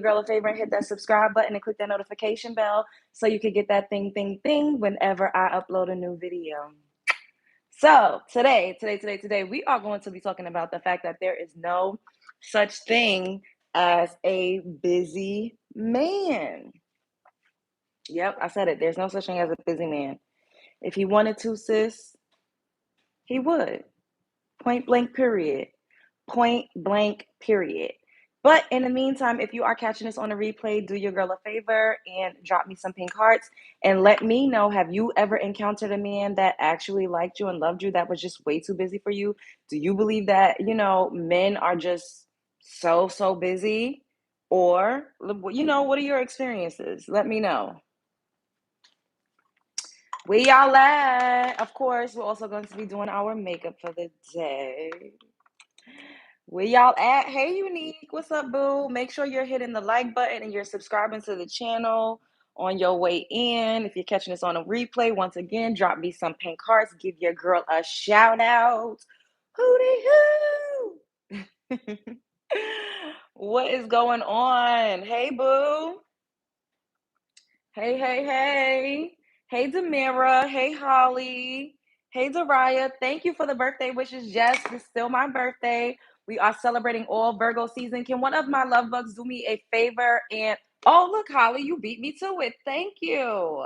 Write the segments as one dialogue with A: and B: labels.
A: girl a favor and hit that subscribe button and click that notification bell so you can get that thing whenever I upload a new video. So today, we are going to be talking about the fact that there is no such thing as a busy man. Yep, I said it. There's no such thing as a busy man. If he wanted to, sis, he would. Point blank, period. Point blank, period. But in the meantime, if you are catching this on a replay, do your girl a favor and drop me some pink hearts and let me know, have you ever encountered a man that actually liked you and loved you that was just way too busy for you? Do you believe that, men are just so busy? Or, what are your experiences? Let me know. Where y'all at? Of course, we're also going to be doing our makeup for the day. Where y'all at? Hey, Unique. What's up, boo? Make sure you're hitting the like button and you're subscribing to the channel on your way in. If you're catching this on a replay, once again, drop me some pink hearts. Give your girl a shout out. Hootie hoo! What is going on? Hey, boo. Hey. Hey, Demira. Hey, Holly. Hey, Dariah. Thank you for the birthday wishes. Yes, it's still my birthday. We are celebrating all Virgo season. Can one of my love bugs do me a favor? And, oh, look, Holly, you beat me to it. Thank you.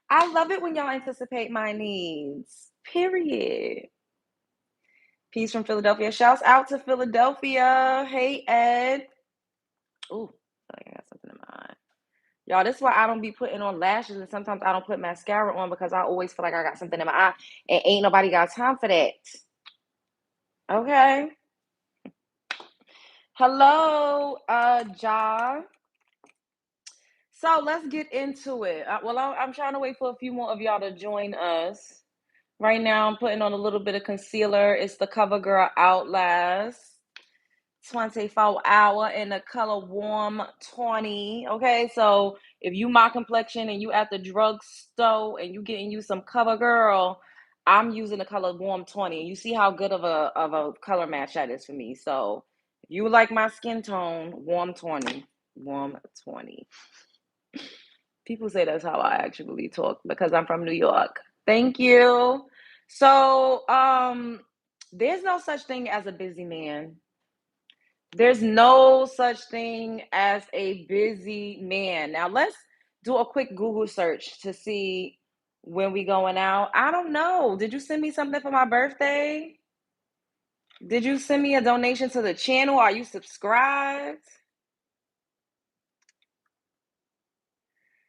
A: I love it when y'all anticipate my needs. Period. Peace from Philadelphia. Shouts out to Philadelphia. Hey, Ed. Ooh, I got something in my eye. Y'all, this is why I don't be putting on lashes, and sometimes I don't put mascara on because I always feel like I got something in my eye, and ain't nobody got time for that. Okay. Hello, Ja. So let's get into it. I'm trying to wait for a few more of y'all to join us. Right now, I'm putting on a little bit of concealer. It's the CoverGirl Outlast 24 hour in the color warm 20. Okay, so if you my complexion and you at the drugstore and you getting you some CoverGirl, I'm using the color warm 20. You see how good of a color match that is for me. So if you like my skin tone, warm 20. Warm 20. People say that's how I actually talk because I'm from New York. Thank you. So there's no such thing as a busy man. There's no such thing as a busy man. Now let's do a quick Google search to see when we going out. I don't know. Did you send me something for my birthday? Did you send me a donation to the channel? Are you subscribed?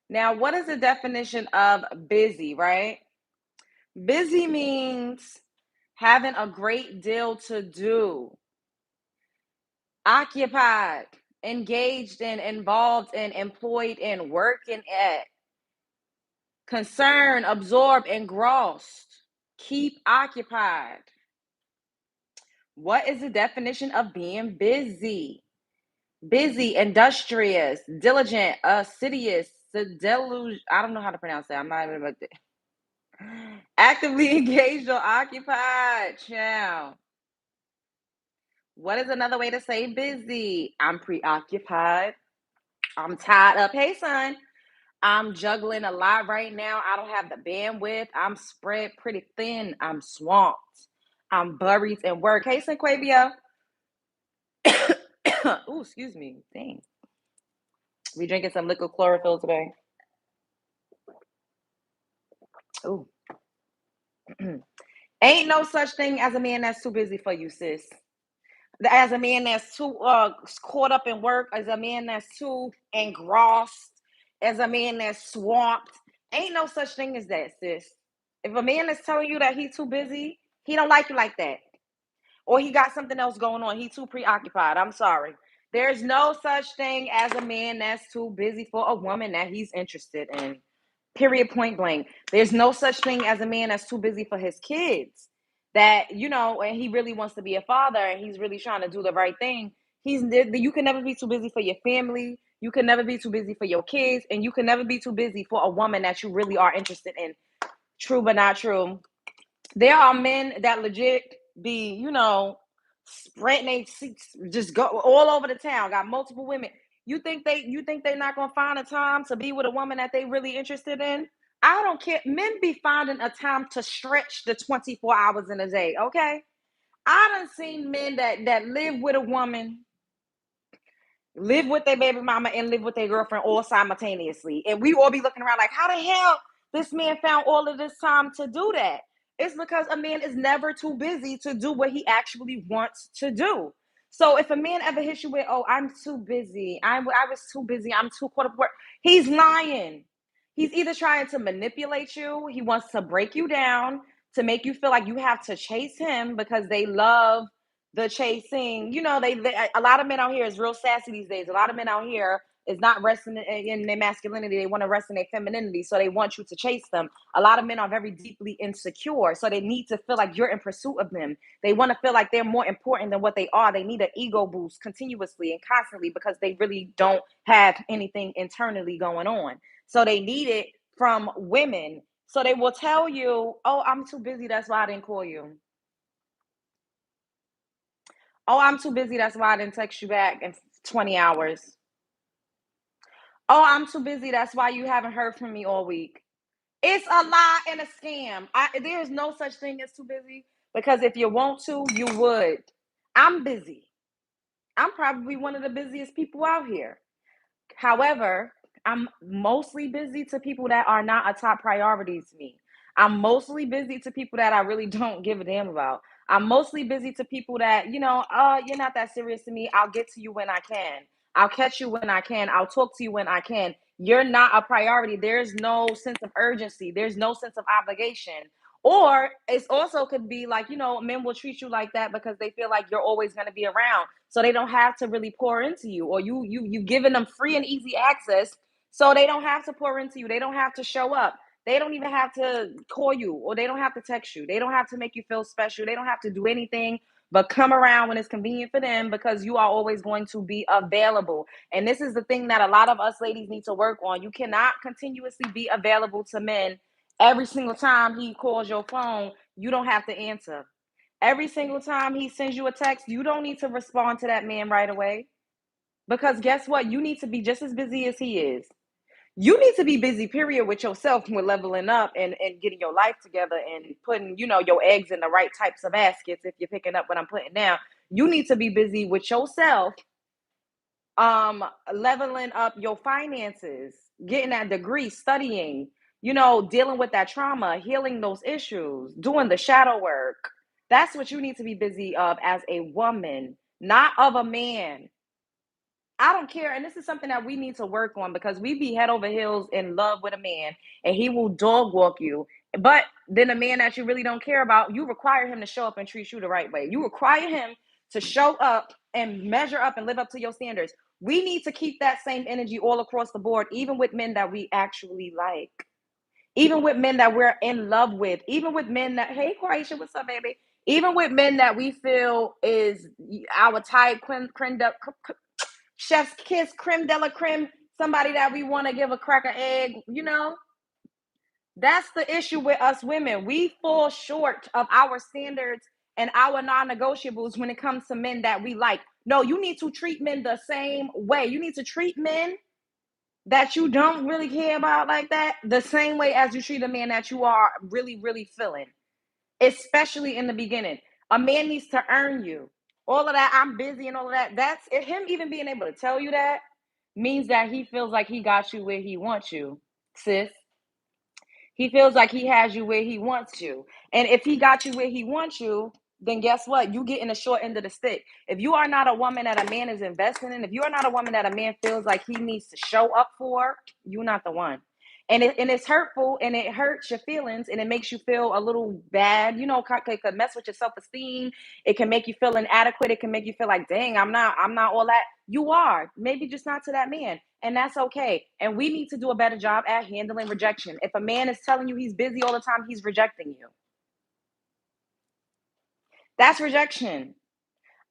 A: Now, what is the definition of busy, right? Busy means having a great deal to do, occupied, engaged in, involved in, employed in, working at, concerned, absorbed, engrossed, keep occupied. What is the definition of being busy? Busy, industrious, diligent, assiduous, I don't know how to pronounce that. I'm not even about to. Actively engaged or occupied. Child. What is another way to say busy? I'm preoccupied. I'm tied up. Hey, son. I'm juggling a lot right now. I don't have the bandwidth. I'm spread pretty thin. I'm swamped. I'm buried in work. Hey, Sequavia. Ooh, excuse me. Dang. We drinking some liquid chlorophyll today. Ooh. Ain't no such thing as a man that's too busy for you, sis. As a man that's too caught up in work, as a man that's too engrossed, as a man that's swamped. Ain't no such thing as that, sis. If a man is telling you that he's too busy, he don't like you like that. Or he got something else going on. He too preoccupied. I'm sorry. There's no such thing as a man that's too busy for a woman that he's interested in. Period, point blank. There's no such thing as a man that's too busy for his kids. That, and he really wants to be a father and he's really trying to do the right thing. You can never be too busy for your family. You can never be too busy for your kids. And you can never be too busy for a woman that you really are interested in. True but not true. There are men that legit be, sprinting their seats, just go all over the town, got multiple women. You think they're not gonna find a time to be with a woman that they really interested in? I don't care. Men be finding a time to stretch the 24 hours in a day, okay? I done seen men that live with a woman, live with their baby mama, and live with their girlfriend all simultaneously. And we all be looking around like, how the hell this man found all of this time to do that? It's because a man is never too busy to do what he actually wants to do. So if a man ever hits you with, oh, I'm too busy, I was too busy, I'm too caught up with work, he's lying. He's either trying to manipulate you, he wants to break you down to make you feel like you have to chase him because they love the chasing. You know, they a lot of men out here is real sassy these days. A lot of men out here is not resting in their masculinity. They want to rest in their femininity. So they want you to chase them. A lot of men are very deeply insecure. So they need to feel like you're in pursuit of them. They want to feel like they're more important than what they are. They need an ego boost continuously and constantly because they really don't have anything internally going on. So they need it from women. So they will tell you, oh, I'm too busy. That's why I didn't call you. Oh, I'm too busy. That's why I didn't text you back in 20 hours. Oh, I'm too busy. That's why you haven't heard from me all week. It's a lie and a scam. There is no such thing as too busy because if you want to, you would. I'm busy. I'm probably one of the busiest people out here. However, I'm mostly busy to people that are not a top priority to me. I'm mostly busy to people that I really don't give a damn about. I'm mostly busy to people that, you're not that serious to me. I'll get to you when I can. I'll catch you when I can. I'll talk to you when I can. You're not a priority. There's no sense of urgency. There's no sense of obligation. Or it's also could be like, men will treat you like that because they feel like you're always going to be around. So they don't have to really pour into you, or you've given them free and easy access. So they don't have to pour into you. They don't have to show up. They don't even have to call you, or they don't have to text you. They don't have to make you feel special. They don't have to do anything but come around when it's convenient for them because you are always going to be available. And this is the thing that a lot of us ladies need to work on. You cannot continuously be available to men every single time he calls your phone. You don't have to answer. Every single time he sends you a text, you don't need to respond to that man right away. Because guess what? You need to be just as busy as he is. You need to be busy, period, with yourself, with leveling up and getting your life together and putting, your eggs in the right types of baskets. If you're picking up what I'm putting down, you need to be busy with yourself, leveling up your finances, getting that degree, studying, dealing with that trauma, healing those issues, doing the shadow work. That's what you need to be busy of as a woman, not of a man. I don't care. And this is something that we need to work on because we be head over heels in love with a man and he will dog walk you. But then a man that you really don't care about, you require him to show up and treat you the right way. You require him to show up and measure up and live up to your standards. We need to keep that same energy all across the board, even with men that we actually like, even with men that we're in love with, even with men that, hey, Croatia, what's up, baby? Even with men that we feel is our type, chef's kiss, creme de la creme, somebody that we want to give a cracker egg. That's the issue with us women. We fall short of our standards and our non-negotiables when it comes to men that we like. No, you need to treat men the same way. You need to treat men that you don't really care about like that the same way as you treat a man that you are really, really feeling, especially in the beginning. A man needs to earn you. All of that, I'm busy and all of that. That's him even being able to tell you that means that he feels like he got you where he wants you, sis. He feels like he has you where he wants you. And if he got you where he wants you, then guess what? You get in the short end of the stick. If you are not a woman that a man is investing in, if you are not a woman that a man feels like he needs to show up for, you're not the one. And it's hurtful and it hurts your feelings and it makes you feel a little bad. It could mess with your self-esteem. It can make you feel inadequate. It can make you feel like, dang, I'm not all that. You are, maybe just not to that man. And that's okay. And we need to do a better job at handling rejection. If a man is telling you he's busy all the time, he's rejecting you. That's rejection.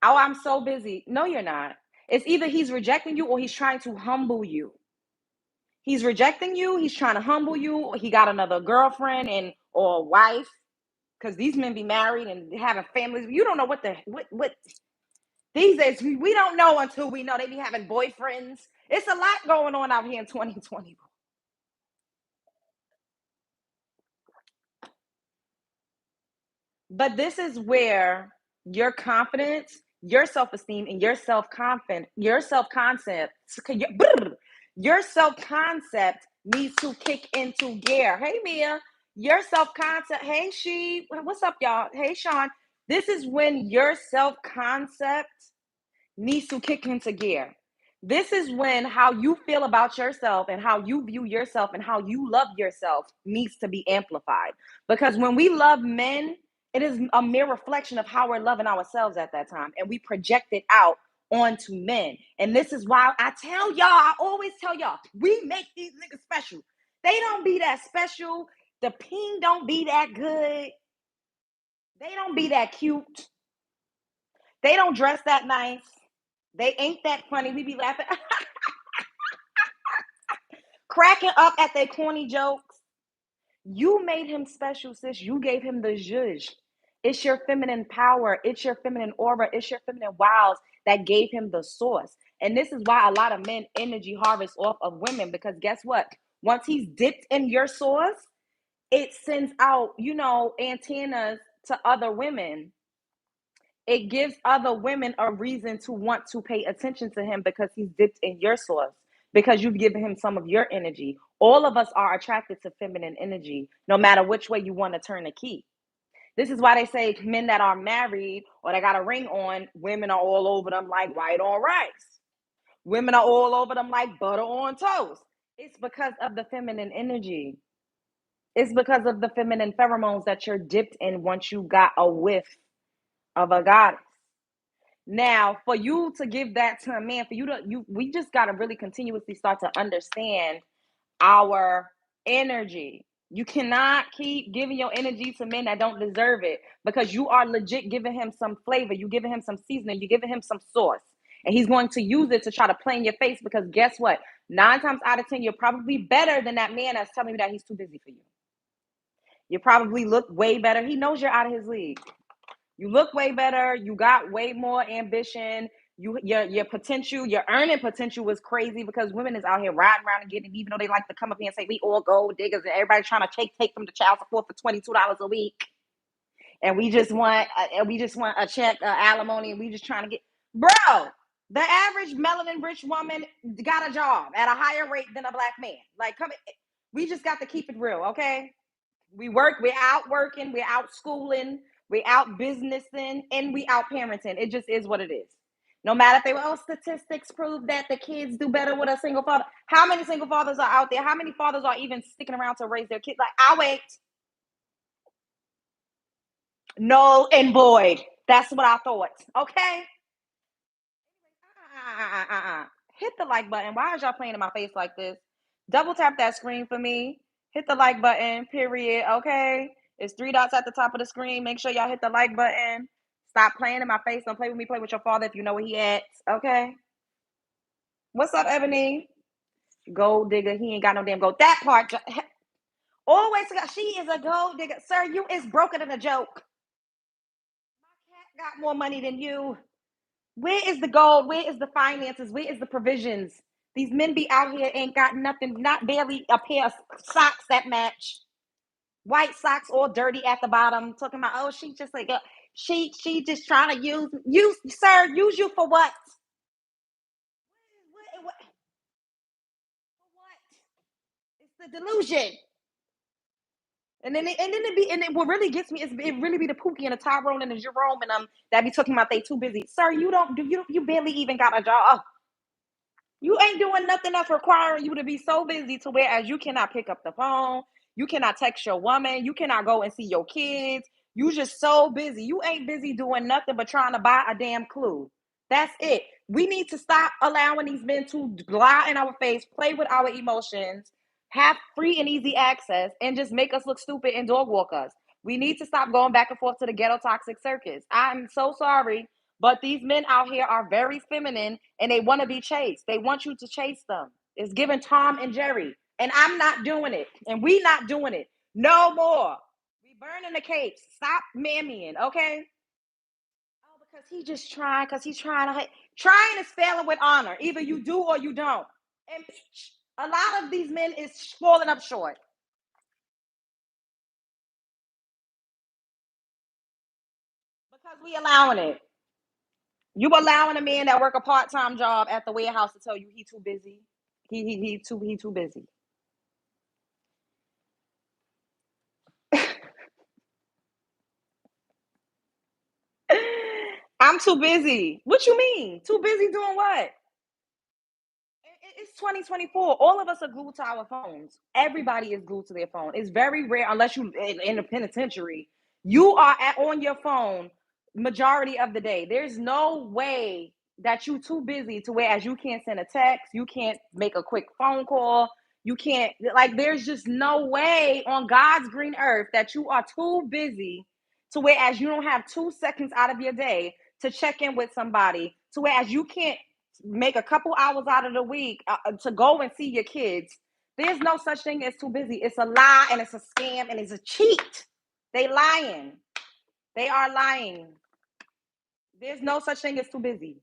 A: Oh, I'm so busy. No, you're not. It's either he's rejecting you or he's trying to humble you. He's rejecting you. He's trying to humble you. He got another girlfriend and or wife because these men be married and having families. You don't know what. These days, we don't know until we know. They be having boyfriends. It's a lot going on out here in 2020. But this is where your confidence, your self-esteem, and your self-concept, your self-concept needs to kick into gear. Hey Mia, your self-concept. Hey She, what's up, y'all? Hey Sean. This is when your self-concept needs to kick into gear. This is when how you feel about yourself and how you view yourself and how you love yourself needs to be amplified. Because when we love men, it is a mere reflection of how we're loving ourselves at that time. And we project it out onto men. And this is why I tell y'all, I always tell y'all, we make these niggas special. They don't be that special. The ping don't be that good. They don't be that cute. They don't dress that nice. They ain't that funny. We be laughing, cracking up at their corny jokes. You made him special, sis. You gave him the zhuzh. It's your feminine power. It's your feminine aura. It's your feminine wiles that gave him the source. And this is why a lot of men energy harvest off of women, because guess what? Once he's dipped in your source, it sends out, antennas to other women. It gives other women a reason to want to pay attention to him because he's dipped in your source, because you've given him some of your energy. All of us are attracted to feminine energy, no matter which way you want to turn the key. This is why they say men that are married or they got a ring on, women are all over them like white on rice. Women are all over them like butter on toast. It's because of the feminine energy. It's because of the feminine pheromones that you're dipped in once you got a whiff of a goddess. Now, for you to give that to a man, we just got to really continuously start to understand our energy. You cannot keep giving your energy to men that don't deserve it, because you are legit giving him some flavor. You giving him some seasoning. You giving him some sauce, and he's going to use it to try to play in your face. Because guess what? 9 times out of 10, you're probably better than that man that's telling you that he's too busy for you. You probably look way better. He knows you're out of his league. You look way better. You got way more ambition. Your potential, your earning potential was crazy, because women is out here riding around and getting it, even though they like to come up here and say we all gold diggers and everybody trying to take from the child support for $22 a week, and we just want a check, alimony, and we just trying to get, bro. The average melanin rich woman got a job at a higher rate than a black man. Like, we just got to keep it real, okay? We're out working, we're out schooling, we're out businessing, and we out parenting. It just is what it is. No matter if statistics prove that the kids do better with a single father. How many single fathers are out there? How many fathers are even sticking around to raise their kids? Like, I'll wait. Null and void. That's what I thought. Okay. Hit the like button. Why is y'all playing in my face like this? Double tap that screen for me. Hit the like button, period. Okay. It's 3 dots at the top of the screen. Make sure y'all hit the like button. Stop playing in my face. Don't play with me. Play with your father if you know where he at. Okay. What's up, Ebony? Gold digger. He ain't got no damn gold. That part. Always got. She is a gold digger. Sir, you is broken than a joke. My cat got more money than you. Where is the gold? Where is the finances? Where is the provisions? These men be out here, ain't got nothing, not barely a pair of socks that match. White socks all dirty at the bottom. Talking about, oh, she just like, she just trying to use, sir, use you for what? What? For what? It's the delusion. And what really gets me is it really be the Pookie and the Tyrone and the Jerome and that be talking about they too busy. Sir, you barely even got a job. You ain't doing nothing that's requiring you to be so busy to whereas you cannot pick up the phone, you cannot text your woman, you cannot go and see your kids. You just so busy. You ain't busy doing nothing but trying to buy a damn clue. That's it. We need to stop allowing these men to lie in our face, play with our emotions, have free and easy access, and just make us look stupid and dog walk us. We need to stop going back and forth to the ghetto toxic circus. I'm so sorry, but these men out here are very feminine and they want to be chased. They want you to chase them. It's giving Tom and Jerry. And I'm not doing it. And we not doing it. No more. We burning the capes. Stop mammying, okay? Because he's trying to, trying is failing with honor. Either you do or you don't. And a lot of these men is falling up short because we allowing it. You allowing a man that work a part-time job at the warehouse to tell you he too busy. He too busy. I'm too busy. What you mean? Too busy doing what? It's 2024. All of us are glued to our phones. Everybody is glued to their phone. It's very rare, unless you in the penitentiary, you are on your phone majority of the day. There's no way that you too busy to whereas you can't send a text, you can't make a quick phone call, you can't like. There's just no way on God's green earth that you are too busy to whereas you don't have 2 seconds out of your day to check in with somebody. To whereas you can't make a couple hours out of the week to go and see your kids. There's no such thing as too busy. It's a lie and it's a scam and it's a cheat. They lying. They are lying. There's no such thing as too busy.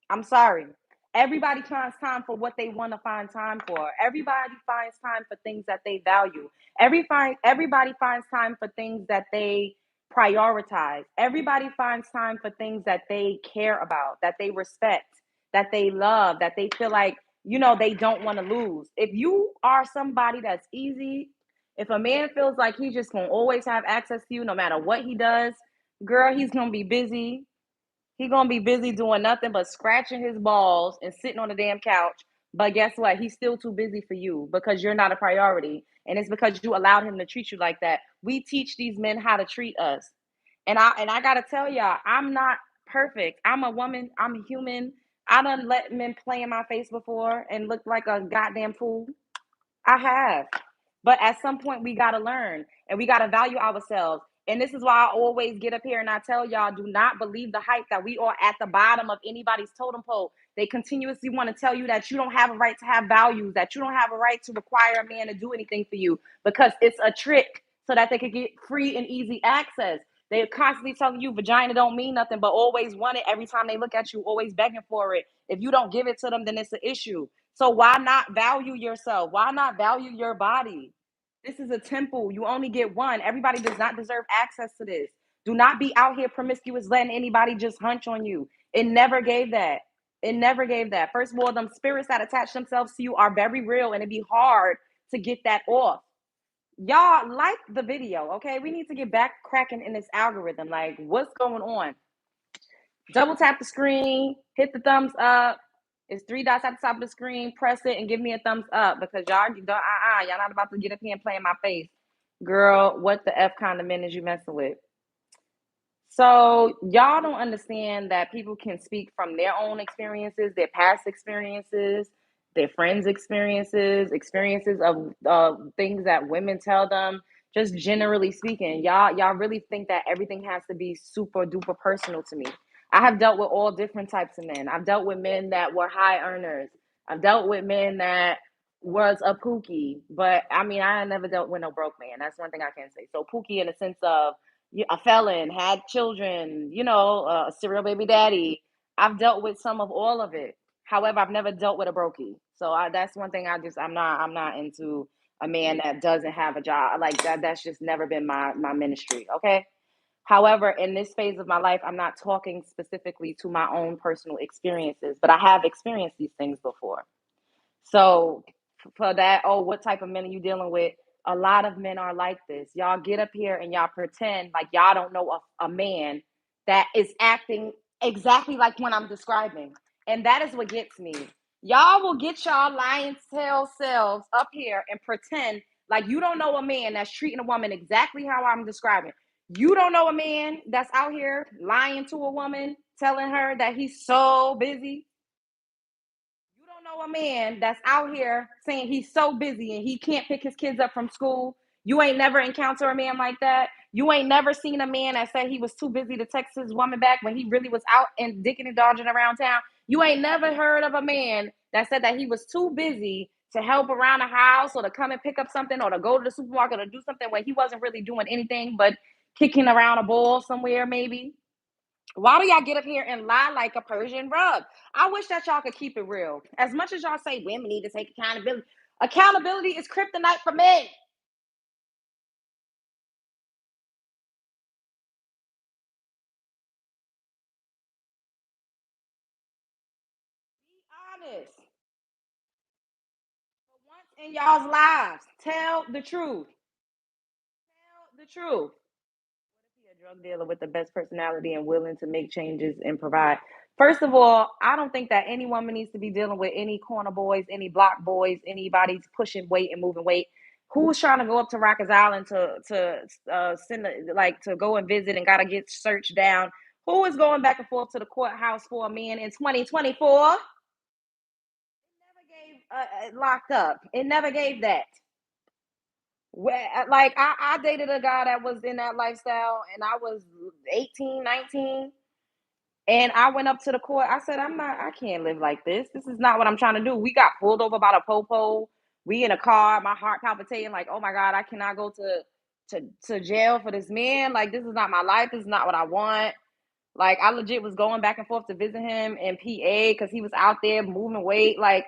A: I'm sorry. Everybody finds time for what they want to find time for. Everybody finds time for things that they value. Everybody finds time for things that they prioritize. Everybody finds time for things that they care about, that they respect, that they love, that they feel like, they don't want to lose. If you are somebody that's easy, if a man feels like he's just going to always have access to you no matter what he does, girl, he's going to be busy. He gonna be busy doing nothing but scratching his balls and sitting on the damn couch. But guess what? He's still too busy for you because you're not a priority. And it's because you allowed him to treat you like that. We teach these men how to treat us. And I gotta tell y'all, I'm not perfect. I'm a woman, I'm human. I done let men play in my face before and look like a goddamn fool. I have. But at some point, we got to learn and we got to value ourselves. And this is why I always get up here and I tell y'all, do not believe the hype that we are at the bottom of anybody's totem pole. They continuously want to tell you that you don't have a right to have values, that you don't have a right to require a man to do anything for you because it's a trick so that they could get free and easy access. They're constantly telling you vagina don't mean nothing, but always want it every time they look at you, always begging for it. If you don't give it to them, then it's an issue. So why not value yourself? Why not value your body? This is a temple. You only get one. Everybody does not deserve access to this. Do not be out here promiscuous, letting anybody just hunch on you. It never gave that. It never gave that. First of all, them spirits that attach themselves to you are very real, and it'd be hard to get that off. Y'all like the video, okay? We need to get back cracking in this algorithm. Like, what's going on? Double tap the screen, hit the thumbs up. It's three dots at the top of the screen. Press it and give me a thumbs up because y'all not about to get up here and play in my face. Girl, what the F kind of men is you messing with? So y'all don't understand that people can speak from their own experiences, their past experiences, their friends' experiences, experiences of things that women tell them. Just generally speaking, y'all really think that everything has to be super duper personal to me. I have dealt with all different types of men. I've dealt with men that were high earners. I've dealt with men that was a pookie, but I mean, I never dealt with no broke man. That's one thing I can say. So pookie in the sense of a felon, had children, a serial baby daddy. I've dealt with some of all of it. However, I've never dealt with a brokey. So that's one thing I'm not into a man that doesn't have a job like that. That's just never been my ministry. Okay. However, in this phase of my life, I'm not talking specifically to my own personal experiences, but I have experienced these things before. So for that, oh, what type of men are you dealing with? A lot of men are like this. Y'all get up here and y'all pretend like y'all don't know a man that is acting exactly like what I'm describing. And that is what gets me. Y'all will get y'all lying tail selves up here and pretend like you don't know a man that's treating a woman exactly how I'm describing. You don't know a man that's out here lying to a woman, telling her that he's so busy. You don't know a man that's out here saying he's so busy and he can't pick his kids up from school. You ain't never encountered a man like that. You ain't never seen a man that said he was too busy to text his woman back when he really was out and dicking and dodging around town. You ain't never heard of a man that said that he was too busy to help around the house or to come and pick up something or to go to the supermarket or do something when he wasn't really doing anything but kicking around a ball somewhere, maybe. Why do y'all get up here and lie like a Persian rug? I wish that y'all could keep it real. As much as y'all say women need to take accountability, accountability is kryptonite for men. Be honest. For once in y'all's lives, tell the truth. Tell the truth. Be a drug dealer with the best personality and willing to make changes and provide. First of all, I don't think that any woman needs to be dealing with any corner boys, any block boys, anybody's pushing weight and moving weight. Who's trying to go up to Rikers Island to send like to go and visit and gotta get searched down? Who is going back and forth to the courthouse for a man in 2024? It never gave locked up. It never gave that. Like I dated a guy that was in that lifestyle and I was 18, 19, and I went up to the court. I said, I can't live like this. This is not what I'm trying to do. We got pulled over by the popo. We in a car, my heart palpitating like, oh my God, I cannot go to jail for this man. Like, this is not my life. This is not what I want. Like, I legit was going back and forth to visit him in PA because he was out there moving weight. Like,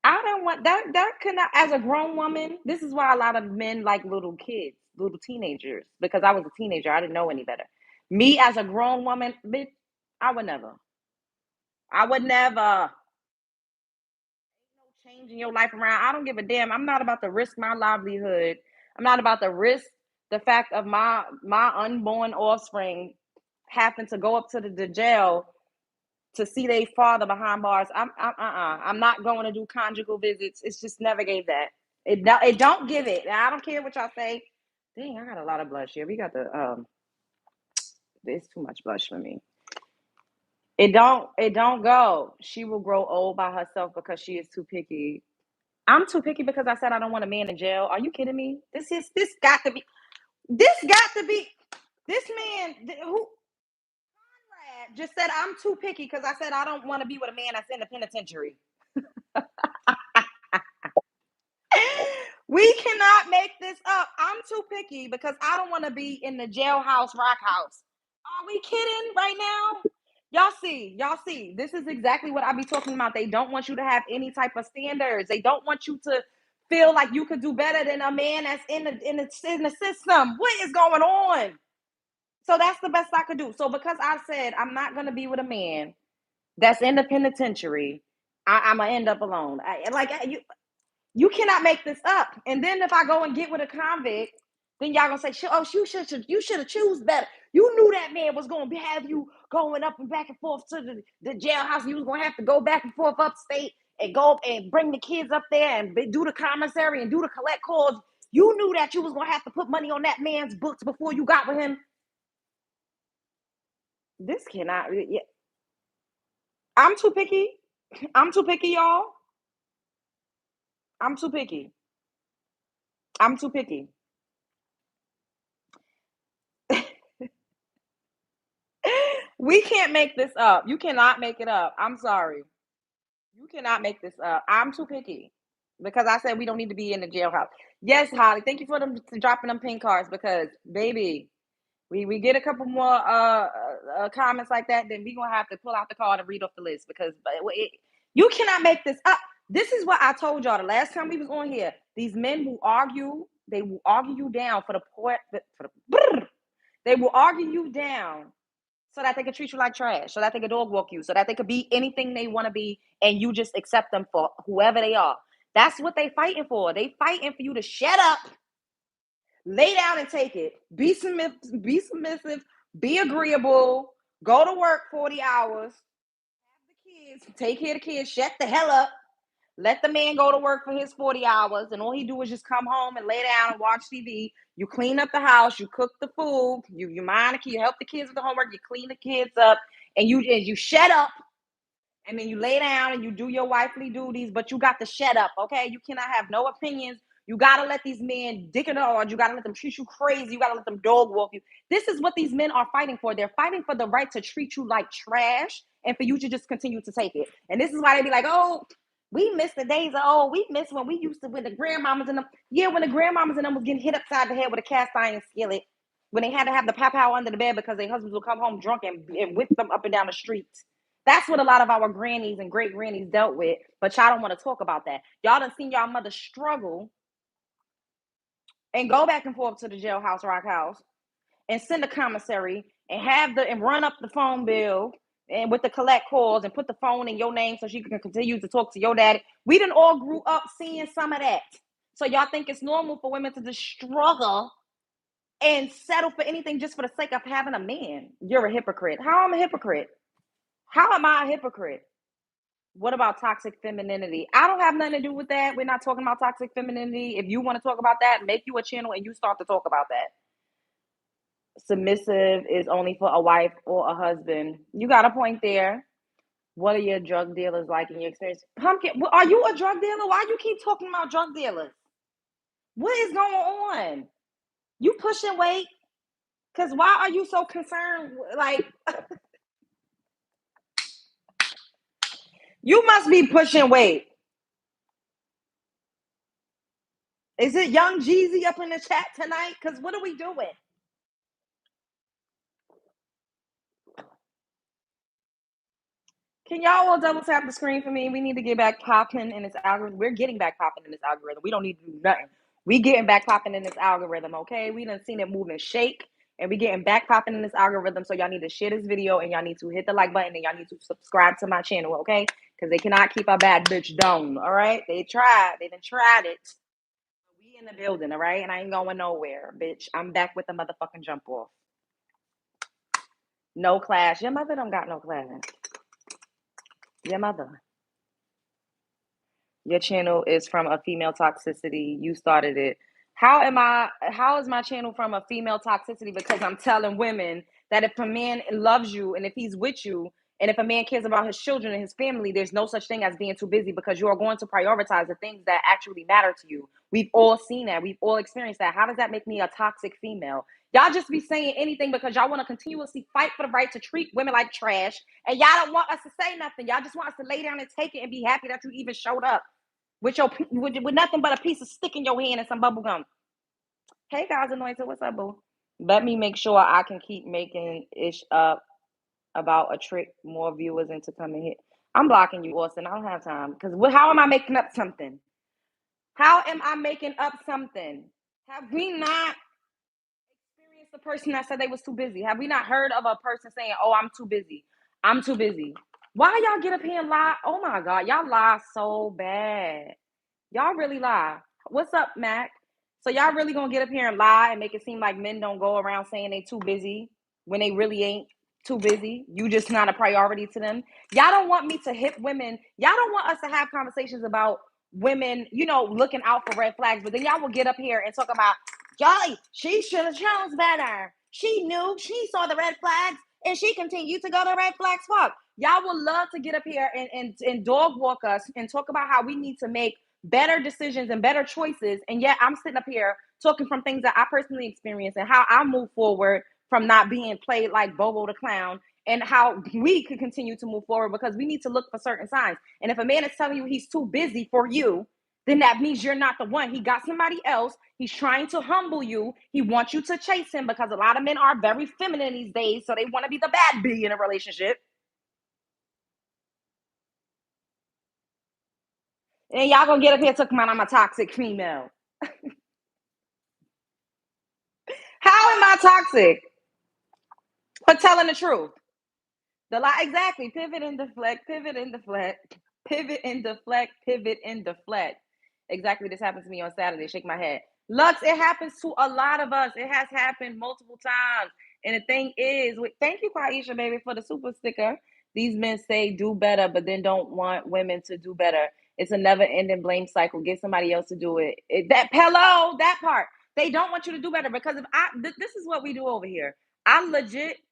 A: I don't want that. That could not, as a grown woman, this is why a lot of men like little kids, little teenagers, because I was a teenager. I didn't know any better. Me as a grown woman, bitch, I would never. I would never. Changing your life around. I don't give a damn. I'm not about to risk my livelihood. I'm not about to risk the fact of my unborn offspring having to go up to the jail to see their father behind bars. I'm not going to do conjugal visits. It's just never gave that. It don't give it. I don't care what y'all say. Dang, I got a lot of blush here. We got the it's too much blush for me. It don't go. She will grow old by herself because she is too picky. I'm too picky because I said I don't want a man in jail. Are you kidding me? This got to be this man who just said I'm too picky because I said I don't want to be with a man that's in the penitentiary. We cannot make this up. I'm too picky because I don't want to be in the jailhouse rock house. Are we kidding right now? Y'all see. This is exactly what I be talking about. They don't want you to have any type of standards. They don't want you to feel like you could do better than a man that's in the system. What is going on? So that's the best I could do. So because I said I'm not gonna be with a man that's in the penitentiary, I'm gonna end up alone. You cannot make this up. And then if I go and get with a convict, then y'all gonna say, "Oh, you should have choose better. You knew that man was gonna have you going up and back and forth to the jailhouse. You was gonna have to go back and forth upstate and go and bring the kids up there and do the commissary and do the collect calls. You knew that you was gonna have to put money on that man's books before you got with him. This cannot. Yeah, I'm too picky. I'm too picky, y'all. I'm too picky. I'm too picky. We can't make this up. You cannot make it up. I'm sorry. You cannot make this up. I'm too picky because I said we don't need to be in the jailhouse. Yes, Holly. Thank you for them dropping them pink cards because, baby, we get a couple more comments like that, then we gonna have to pull out the card and read off the list because you cannot make this up. This is what I told y'all the last time we was on here. These men will argue. They will argue you down for the point. They will argue you down so that they can treat you like trash, so that they can dog walk you, so that they could be anything they want to be, and you just accept them for whoever they are. That's what they fighting for. They fighting for you to shut up, lay down and take it. Be submissive, be agreeable, go to work 40 hours, have the kids, take care of the kids, shut the hell up. Let the man go to work for his 40 hours, and all he do is just come home and lay down and watch TV. You clean up the house, you cook the food, you mind the kid, help the kids with the homework, you clean the kids up, and you shut up, and then you lay down and you do your wifely duties, but you got to shut up, okay? You cannot have no opinions. You gotta let these men dick it hard. You gotta let them treat you crazy. You gotta let them dog walk you. This is what these men are fighting for. They're fighting for the right to treat you like trash and for you to just continue to take it. And this is why they be like, oh, we miss the days of we miss when we used to when the grandmamas and them. Yeah, when the grandmamas and them was getting hit upside the head with a cast iron skillet. when they had to have the pow under the bed because their husbands would come home drunk and whip them up and down the streets. That's what a lot of our grannies and great grannies dealt with, but y'all don't want to talk about that. Y'all done seen y'all mother struggle and go back and forth to the jailhouse, rock house, and send a commissary and and run up the phone bill and with the collect calls and put the phone in your name so she can continue to talk to your daddy. We done all grew up seeing some of that. So y'all think it's normal for women to just struggle and settle for anything just for the sake of having a man? You're a hypocrite. How am I a hypocrite? How am I a hypocrite? What about toxic femininity? I don't have nothing to do with that. We're not talking about toxic femininity. If you want to talk about that, make you a channel and you start to talk about that. Submissive is only for a wife or a husband. You got a point there. What are your drug dealers like in your experience? Pumpkin, are you a drug dealer? Why you keep talking about drug dealers? What is going on? You pushing weight? Because why are you so concerned? Like, you must be pushing weight. Is it Young Jeezy up in the chat tonight? Because what are we doing? Can y'all all double tap the screen for me? We need to get back popping in this algorithm. We're getting back popping in this algorithm. We don't need to do nothing. We getting back popping in this algorithm, okay? We done seen it move and shake, and we getting back popping in this algorithm. So y'all need to share this video, and y'all need to hit the like button, and y'all need to subscribe to my channel, okay? Because they cannot keep a bad bitch down, all right? They tried. They done tried it. We in the building, all right? And I ain't going nowhere, bitch. I'm back with the motherfucking jump off. No class. Your mother don't got no class. Your mother. Your channel is from a female toxicity. You started it. How is my channel from a female toxicity? Because I'm telling women that if a man loves you and if he's with you and if a man cares about his children and his family, there's no such thing as being too busy because you are going to prioritize the things that actually matter to you. We've all seen that. We've all experienced that. How does that make me a toxic female? Y'all just be saying anything because y'all want to continuously fight for the right to treat women like trash. And y'all don't want us to say nothing. Y'all just want us to lay down and take it and be happy that you even showed up with nothing but a piece of stick in your hand and some bubble gum. Hey guys, anointed, what's up, boo? Let me make sure I can keep making ish up about a trick more viewers into coming here. I'm blocking you, Austin. I don't have time because how am I making up something? How am I making up something? Have we not experienced the person that said they was too busy? Have we not heard of a person saying, "Oh, I'm too busy. I'm too busy"? Why y'all get up here and lie? Oh my God, y'all lie so bad. Y'all really lie. What's up, Mac? So y'all really gonna get up here and lie and make it seem like men don't go around saying they too busy when they really ain't too busy? You just not a priority to them. Y'all don't want me to hit women. Y'all don't want us to have conversations about women, looking out for red flags. But then y'all will get up here and talk about, Jolly, she should have chosen better. She knew, she saw the red flags, and she continued to go to red flags. Fuck. Y'all would love to get up here and dog walk us and talk about how we need to make better decisions and better choices. And yet I'm sitting up here talking from things that I personally experienced and how I move forward from not being played like Bobo the Clown and how we could continue to move forward because we need to look for certain signs. And if a man is telling you he's too busy for you, then that means you're not the one. He got somebody else. He's trying to humble you. He wants you to chase him because a lot of men are very feminine these days. So they want to be the bad bee in a relationship. And y'all gonna get up here talking about I'm a toxic female. How am I toxic? For telling the truth. The lie, exactly. Pivot and deflect, pivot and deflect, pivot and deflect, pivot and deflect. Exactly. This happened to me on Saturday. Shake my head. Lux, it happens to a lot of us. It has happened multiple times. And the thing is, thank you, Kwaisha, baby, for the super sticker. These men say do better, but then don't want women to do better. It's a never ending blame cycle. Get somebody else to do it. That part. They don't want you to do better because this is what we do over here.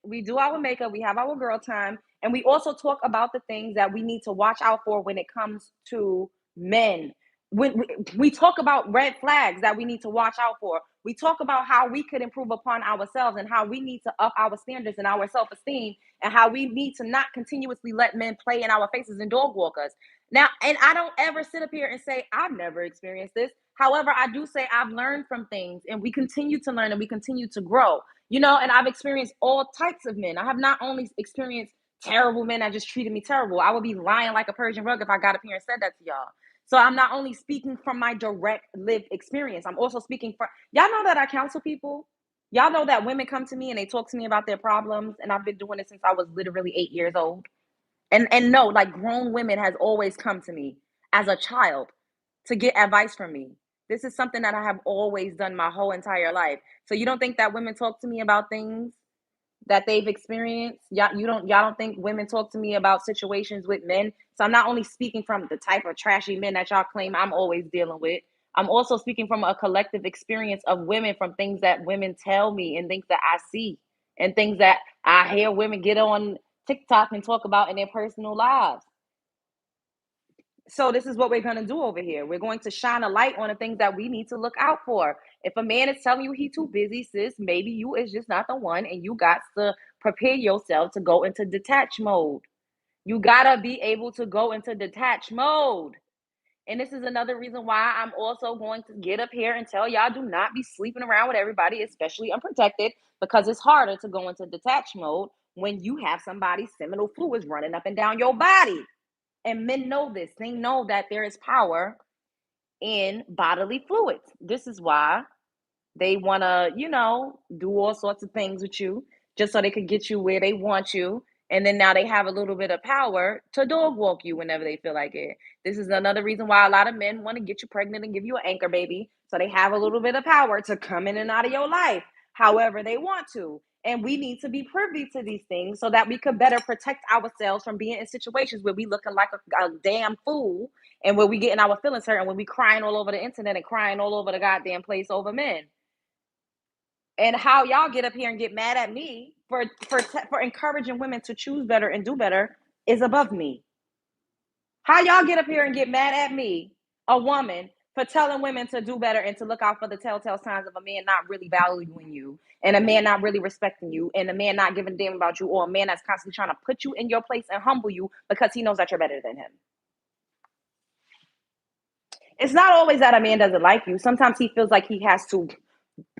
A: We do our makeup, we have our girl time, and we also talk about the things that we need to watch out for when it comes to men. When we talk about red flags that we need to watch out for. We talk about how we could improve upon ourselves and how we need to up our standards and our self-esteem and how we need to not continuously let men play in our faces and dog walk us. Now, and I don't ever sit up here and say, I've never experienced this. However, I do say I've learned from things and we continue to learn and we continue to grow. And I've experienced all types of men. I have not only experienced terrible men that just treated me terrible. I would be lying like a Persian rug if I got up here and said that to y'all. So I'm not only speaking from my direct lived experience, I'm also speaking from y'all know that I counsel people. Y'all know that women come to me and they talk to me about their problems, and I've been doing it since I was literally 8 years old. And no, like grown women has always come to me as a child to get advice from me. This is something that I have always done my whole entire life. So you don't think that women talk to me about things that they've experienced? Y'all don't think women talk to me about situations with men? So I'm not only speaking from the type of trashy men that y'all claim I'm always dealing with. I'm also speaking from a collective experience of women, from things that women tell me and things that I see and things that I hear women get on TikTok and talk about in their personal lives. So this is what we're going to do over here. We're going to shine a light on the things that we need to look out for. If a man is telling you he too busy, sis, maybe you is just not the one, and you got to prepare yourself to go into detach mode. You got to be able to go into detach mode. And this is another reason why I'm also going to get up here and tell y'all, do not be sleeping around with everybody, especially unprotected, because it's harder to go into detach mode when you have somebody's seminal fluids running up and down your body. And men know this. They know that there is power in bodily fluids. This is why they want to, do all sorts of things with you just so they could get you where they want you. And then now they have a little bit of power to dog walk you whenever they feel like it. This is another reason why a lot of men want to get you pregnant and give you an anchor baby. So they have a little bit of power to come in and out of your life however they want to. And we need to be privy to these things so that we could better protect ourselves from being in situations where we looking like a damn fool, and where we getting our feelings hurt, and when we crying all over the internet and crying all over the goddamn place over men. And how y'all get up here and get mad at me for encouraging women to choose better and do better is above me. How y'all get up here and get mad at me, a woman, for telling women to do better and to look out for the telltale signs of a man not really valuing you, and a man not really respecting you, and a man not giving a damn about you, or a man that's constantly trying to put you in your place and humble you because he knows that you're better than him. It's not always that a man doesn't like you. Sometimes he feels like he has to.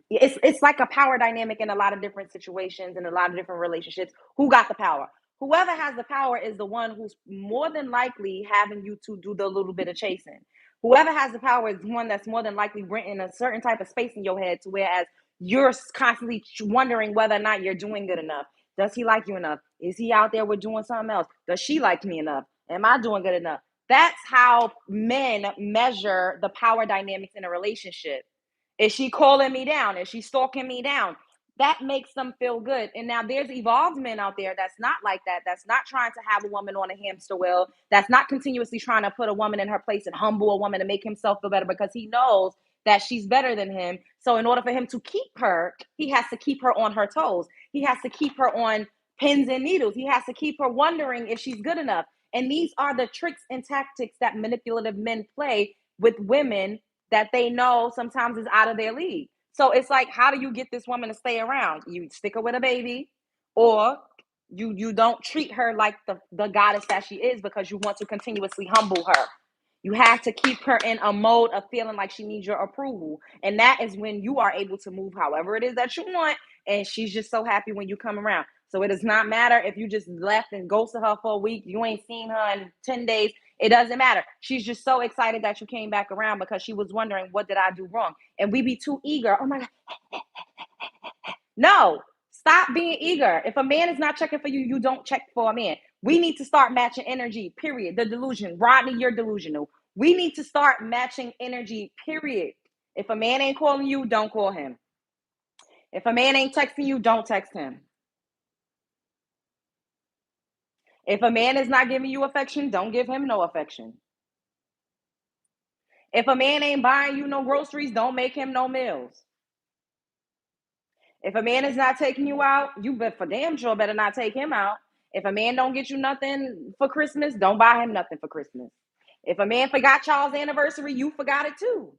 A: It's like a power dynamic in a lot of different situations and a lot of different relationships. Who got the power? Whoever has the power is the one who's more than likely having you to do the little bit of chasing. Whoever has the power is one that's more than likely renting a certain type of space in your head, to whereas you're constantly wondering whether or not you're doing good enough. Does he like you enough? Is he out there with doing something else? Does she like me enough? Am I doing good enough? That's how men measure the power dynamics in a relationship. Is she calling me down? Is she stalking me down? That makes them feel good. And now there's evolved men out there that's not like that. That's not trying to have a woman on a hamster wheel. That's not continuously trying to put a woman in her place and humble a woman to make himself feel better, because he knows that she's better than him. So in order for him to keep her, he has to keep her on her toes. He has to keep her on pins and needles. He has to keep her wondering if she's good enough. And these are the tricks and tactics that manipulative men play with women that they know sometimes is out of their league. So it's like, how do you get this woman to stay around? You stick her with a baby, or you don't treat her like the goddess that she is, because you want to continuously humble her. You have to keep her in a mode of feeling like she needs your approval. And that is when you are able to move however it is that you want. And she's just so happy when you come around. So it does not matter if you just left and ghosted her for a week, you ain't seen her in 10 days. It doesn't matter. She's just so excited that you came back around, because she was wondering, what did I do wrong? And we be too eager. Oh my God. No, stop being eager. If a man is not checking for you, you don't check for a man. We need to start matching energy, period. The delusion. Rodney, you're delusional. We need to start matching energy, period. If a man ain't calling you, don't call him. If a man ain't texting you, don't text him. If a man is not giving you affection, don't give him no affection. If a man ain't buying you no groceries, don't make him no meals. If a man is not taking you out, you for damn sure better not take him out. If a man don't get you nothing for Christmas, don't buy him nothing for Christmas. If a man forgot y'all's anniversary, you forgot it too.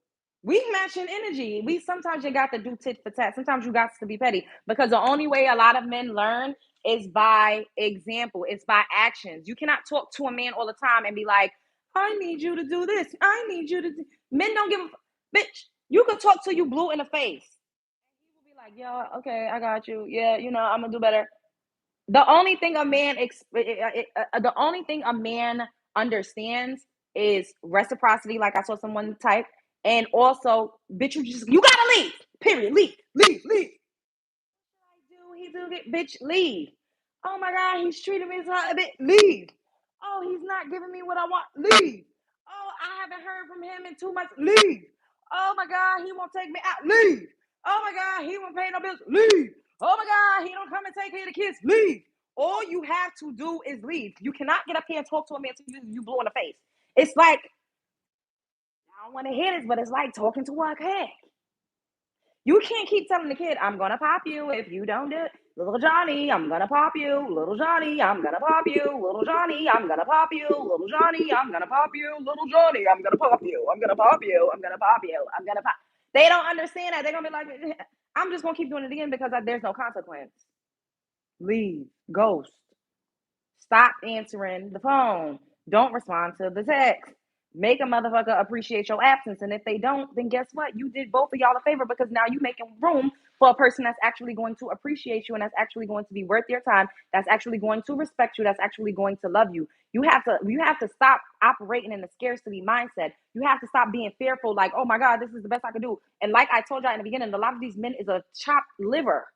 A: We matching energy. We sometimes you got to do tit for tat. Sometimes you got to be petty, because the only way a lot of men learn is by example. It's by actions. You cannot talk to a man all the time and be like, I need you to do this. I need you to do. Men don't give a bitch. You can talk till you blue in the face. like, yeah, okay, I got you. Yeah, I'm gonna do better. The only thing a man the only thing a man understands is reciprocity, like I saw someone type, and also, bitch, you gotta leave. Period. Leave, leave, leave. He do it, bitch, leave. Oh my god, he's treating me so a bit. Leave. Oh, he's not giving me what I want. Leave. Oh, I haven't heard from him in 2 months. Leave. Oh my god, he won't take me out. Leave. Oh my god, he won't pay no bills. Leave. Oh my god, he don't come and take care of the kids. Leave. All you have to do is leave. You cannot get up here and talk to a man until you blue in the face. It's like, I don't want to hear this, but it's like talking to a kid. You can't keep telling the kid, I'm gonna pop you if you don't do it. Little Johnny, I'm gonna pop you. Little Johnny, I'm gonna pop you. Little Johnny, I'm gonna pop you. Little Johnny, I'm gonna pop you. Little Johnny, I'm gonna pop you. I'm gonna pop you. I'm gonna pop you. I'm gonna pop. They don't understand that. They're gonna be like, I'm just gonna keep doing it again because there's no consequence. Leave. Ghost. Stop answering the phone. Don't respond to the text. Make a motherfucker appreciate your absence. And if they don't, then guess what? You did both of y'all a favor because now you're making room for a person that's actually going to appreciate you and that's actually going to be worth your time, that's actually going to respect you, that's actually going to love you. You have to stop operating in the scarcity mindset. You have to stop being fearful, like, oh my God, this is the best I could do. And like I told y'all in the beginning, a lot of these men is a chopped liver.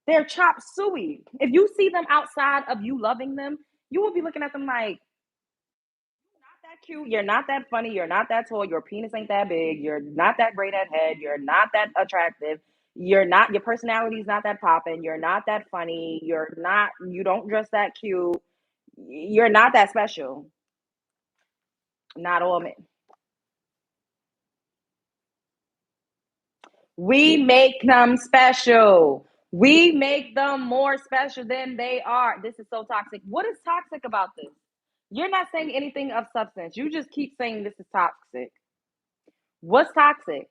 A: They're chop suey. If you see them outside of you loving them, you will be looking at them like, you're not that cute, you're not that funny, you're not that tall, your penis ain't that big, you're not that great at head, you're not that attractive, your personality's not that popping, you're not that funny, you don't dress that cute, you're not that special. Not all men. We make them special. We make them more special than they are. This is so toxic. What is toxic about this? You're not saying anything of substance. You just keep saying this is toxic. What's toxic?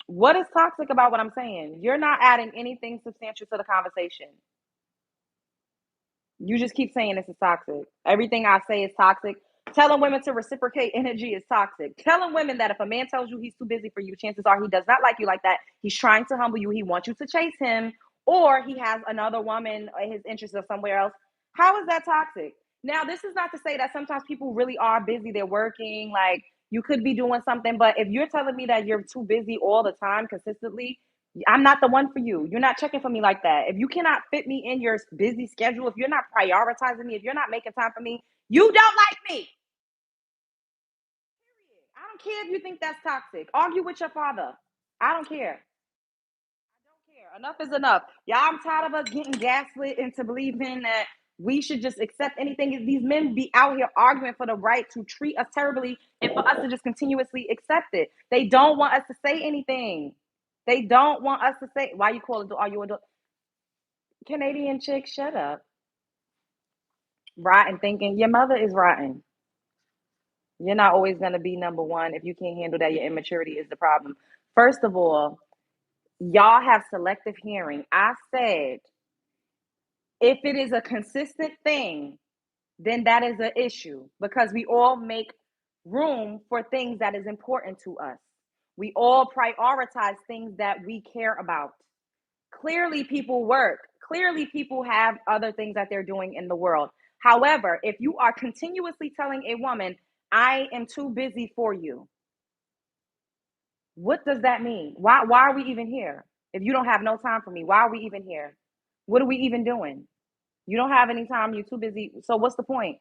A: What is toxic about what I'm saying? You're not adding anything substantial to the conversation. You just keep saying this is toxic. Everything I say is toxic. Telling women to reciprocate energy is toxic. Telling women that if a man tells you he's too busy for you, chances are he does not like you like that. He's trying to humble you. He wants you to chase him, or he has another woman, or his interests are somewhere else. How is that toxic? Now, this is not to say that sometimes people really are busy. They're working. Like, you could be doing something, but if you're telling me that you're too busy all the time, consistently, I'm not the one for you. You're not checking for me like that. If you cannot fit me in your busy schedule, if you're not prioritizing me, if you're not making time for me, you don't like me. I don't care if you think that's toxic. Argue with your father. I don't care. Don't care. Enough is enough. Y'all, I'm tired of us getting gaslit into believing that we should just accept anything. These men be out here arguing for the right to treat us terribly and for us to just continuously accept it. They don't want us to say anything. They don't want us to say, why you call it, are you a Canadian chick? Shut up. Rotten thinking. Your mother is rotten. You're not always going to be number one. If you can't handle that, your immaturity is the problem. First of all, y'all have selective hearing. I said, if it is a consistent thing, then that is an issue because we all make room for things that is important to us. We all prioritize things that we care about. Clearly, people work. Clearly, people have other things that they're doing in the world. However, if you are continuously telling a woman, I am too busy for you, what does that mean? Why are we even here? If you don't have no time for me, why are we even here? What are we even doing? You don't have any time, you're too busy. So what's the point?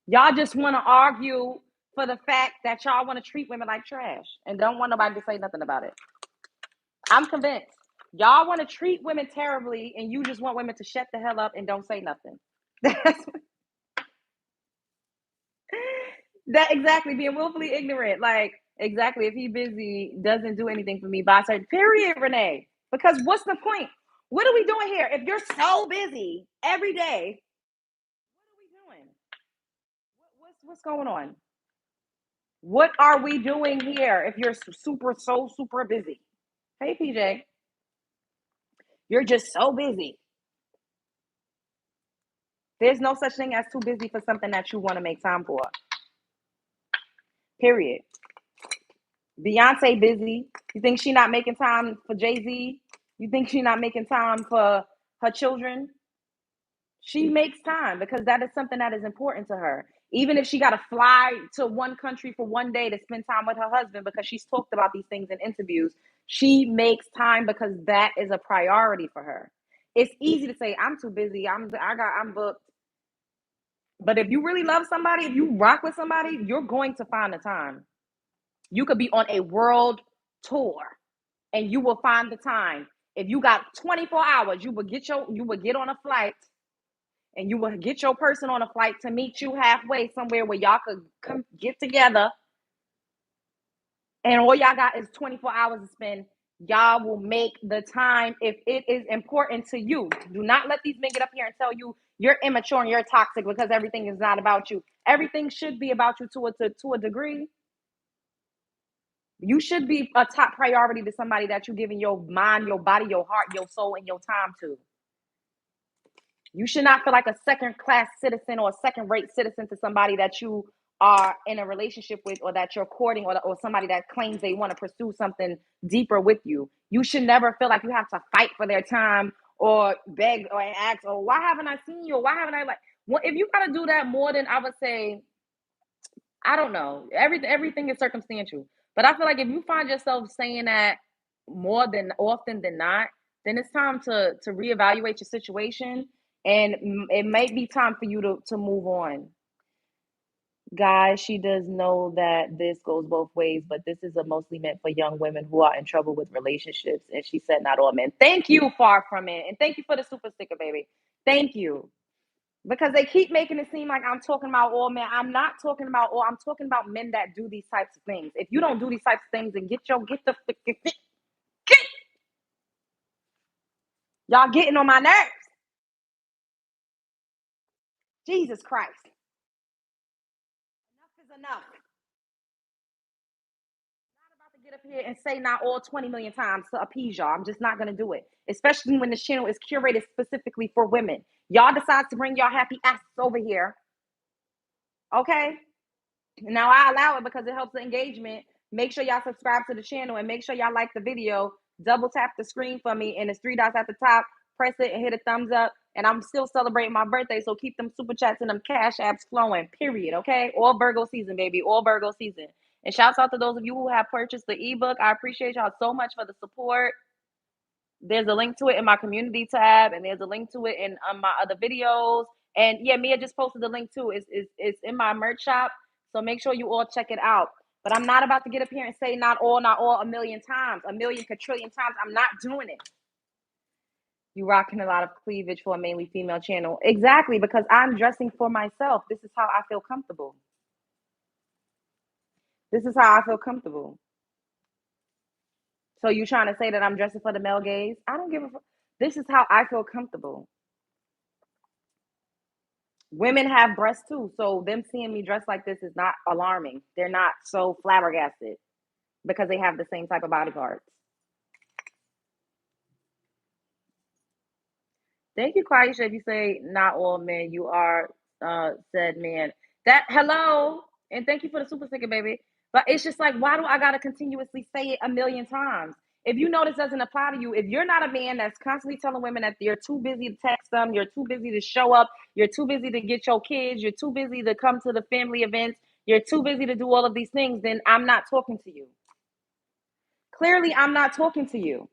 A: Y'all just want to argue for the fact that y'all want to treat women like trash and don't want nobody to say nothing about it. I'm convinced. Y'all want to treat women terribly and you just want women to shut the hell up and don't say nothing. That exactly, being willfully ignorant. Like, exactly, if he busy, doesn't do anything for me, by certain period, Renee. Because what's the point? What are we doing here? If you're so busy every day, what are we doing? What's going on? What are we doing here if you're super busy? Hey, PJ, you're just so busy. There's no such thing as too busy for something that you want to make time for. Period. Beyonce busy. You think she not making time for Jay-Z? You think she not making time for her children? She makes time because that is something that is important to her. Even if she got to fly to one country for one day to spend time with her husband, because she's talked about these things in interviews, she makes time because that is a priority for her. It's easy to say, I'm too busy. I'm booked. But if you really love somebody, if you rock with somebody, you're going to find the time. You could be on a world tour and you will find the time. If you got 24 hours, you would get on a flight and you will get your person on a flight to meet you halfway somewhere where y'all could come get together. And all y'all got is 24 hours to spend. Y'all will make the time if it is important to you. Do not let these men get up here and tell you you're immature and you're toxic because everything is not about you. Everything should be about you to a degree. You should be a top priority to somebody that you're giving your mind, your body, your heart, your soul, and your time to. You should not feel like a second class citizen or a second rate citizen to somebody that you are in a relationship with or that you're courting or somebody that claims they want to pursue something deeper with you. You should never feel like you have to fight for their time or beg or ask, oh, why haven't I seen you? Or why haven't I like, well, if you got to do that more than I would say, I don't know. Everything is circumstantial. But I feel like if you find yourself saying that more than often than not, then it's time to reevaluate your situation, and it might be time for you to move on. Guys, she does know that this goes both ways, but this is a mostly meant for young women who are in trouble with relationships. And she said, not all men. Thank you, far from it, and thank you for the super sticker, baby. Thank you. Because they keep making it seem like I'm talking about all men. I'm not talking about all. I'm talking about men that do these types of things. If you don't do these types of things, then get y'all getting on my nerves. Jesus Christ, enough is enough. I'm not about to get up here and say not all 20 million times to appease y'all. I'm just not gonna do it, especially when this channel is curated specifically for women. Y'all decide to bring y'all happy asses over here, okay? Now I allow it because it helps the engagement. Make sure y'all subscribe to the channel and make sure y'all like the video. Double tap the screen for me and there's three dots at the top. Press it and hit a thumbs up. And I'm still celebrating my birthday, so keep them super chats and them cash apps flowing. Period. Okay, all Virgo season, baby. All Virgo season. And shouts out to those of you who have purchased the ebook. I appreciate y'all so much for the support. There's a link to it in my community tab, and there's a link to it in my other videos. And yeah, Mia just posted the link too. It's in my merch shop. So make sure you all check it out. But I'm not about to get up here and say not all a million times, a million quadrillion times. I'm not doing it. You rocking a lot of cleavage for a mainly female channel. Exactly, because I'm dressing for myself. This is how I feel comfortable. This is how I feel comfortable. So you trying to say that I'm dressing for the male gaze? I don't give a fuck. This is how I feel comfortable. Women have breasts too, so them seeing me dressed like this is not alarming. They're not so flabbergasted because they have the same type of body parts. Thank you, Quaisha. If you say not all men, you are said man. That hello, and thank you for the super sticker, baby. But it's just like, why do I gotta continuously say it a million times? If you know this doesn't apply to you, if you're not a man that's constantly telling women that you're too busy to text them, you're too busy to show up, you're too busy to get your kids, you're too busy to come to the family events, you're too busy to do all of these things, then I'm not talking to you. Clearly, I'm not talking to you.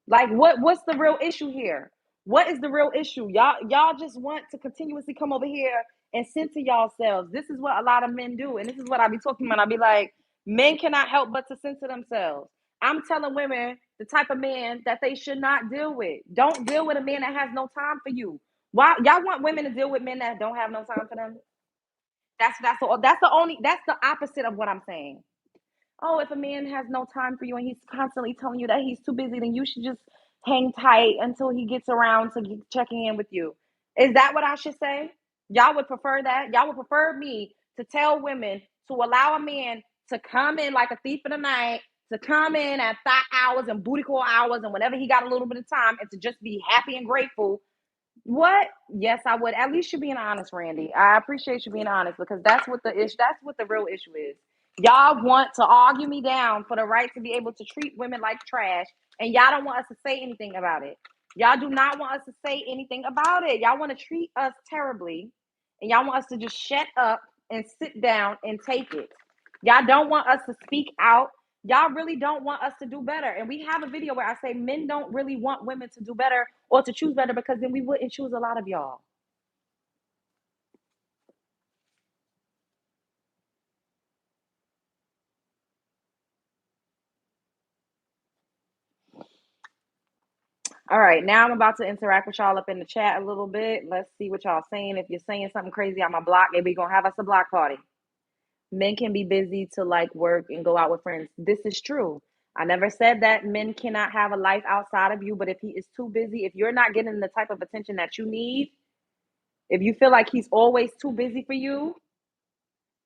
A: Like what's the real issue here? What is the real issue? Y'all just want to continuously come over here and center yourselves. This is what a lot of men do, and this is what I be talking about. I be like, men cannot help but to center themselves. I'm telling women the type of man that they should not deal with. Don't deal with a man that has no time for you. Why y'all want women to deal with men that don't have no time for them? That's the opposite of what I'm saying. Oh, if a man has no time for you and he's constantly telling you that he's too busy, then you should just hang tight until he gets around to checking in with you. Is that what I should say? Y'all would prefer that? Y'all would prefer me to tell women to allow a man to come in like a thief in the night, to come in at thought hours and booty call hours and whenever he got a little bit of time, and to just be happy and grateful. What? Yes, I would. At least you're being honest, Randy. I appreciate you being honest because that's what the real issue is. Y'all want to argue me down for the right to be able to treat women like trash, and y'all don't want us to say anything about it. Y'all do not want us to say anything about it. Y'all want to treat us terribly, and y'all want us to just shut up and sit down and take it. Y'all don't want us to speak out. Y'all really don't want us to do better. And we have a video where I say men don't really want women to do better or to choose better, because then we wouldn't choose a lot of y'all. All right, now I'm about to interact with y'all up in the chat a little bit. Let's see what y'all saying. If you're saying something crazy, I'm gonna block it. We're gonna have us a block party. Men can be busy to like work and go out with friends. This is true. I never said that men cannot have a life outside of you, but if he is too busy, if you're not getting the type of attention that you need, if you feel like he's always too busy for you,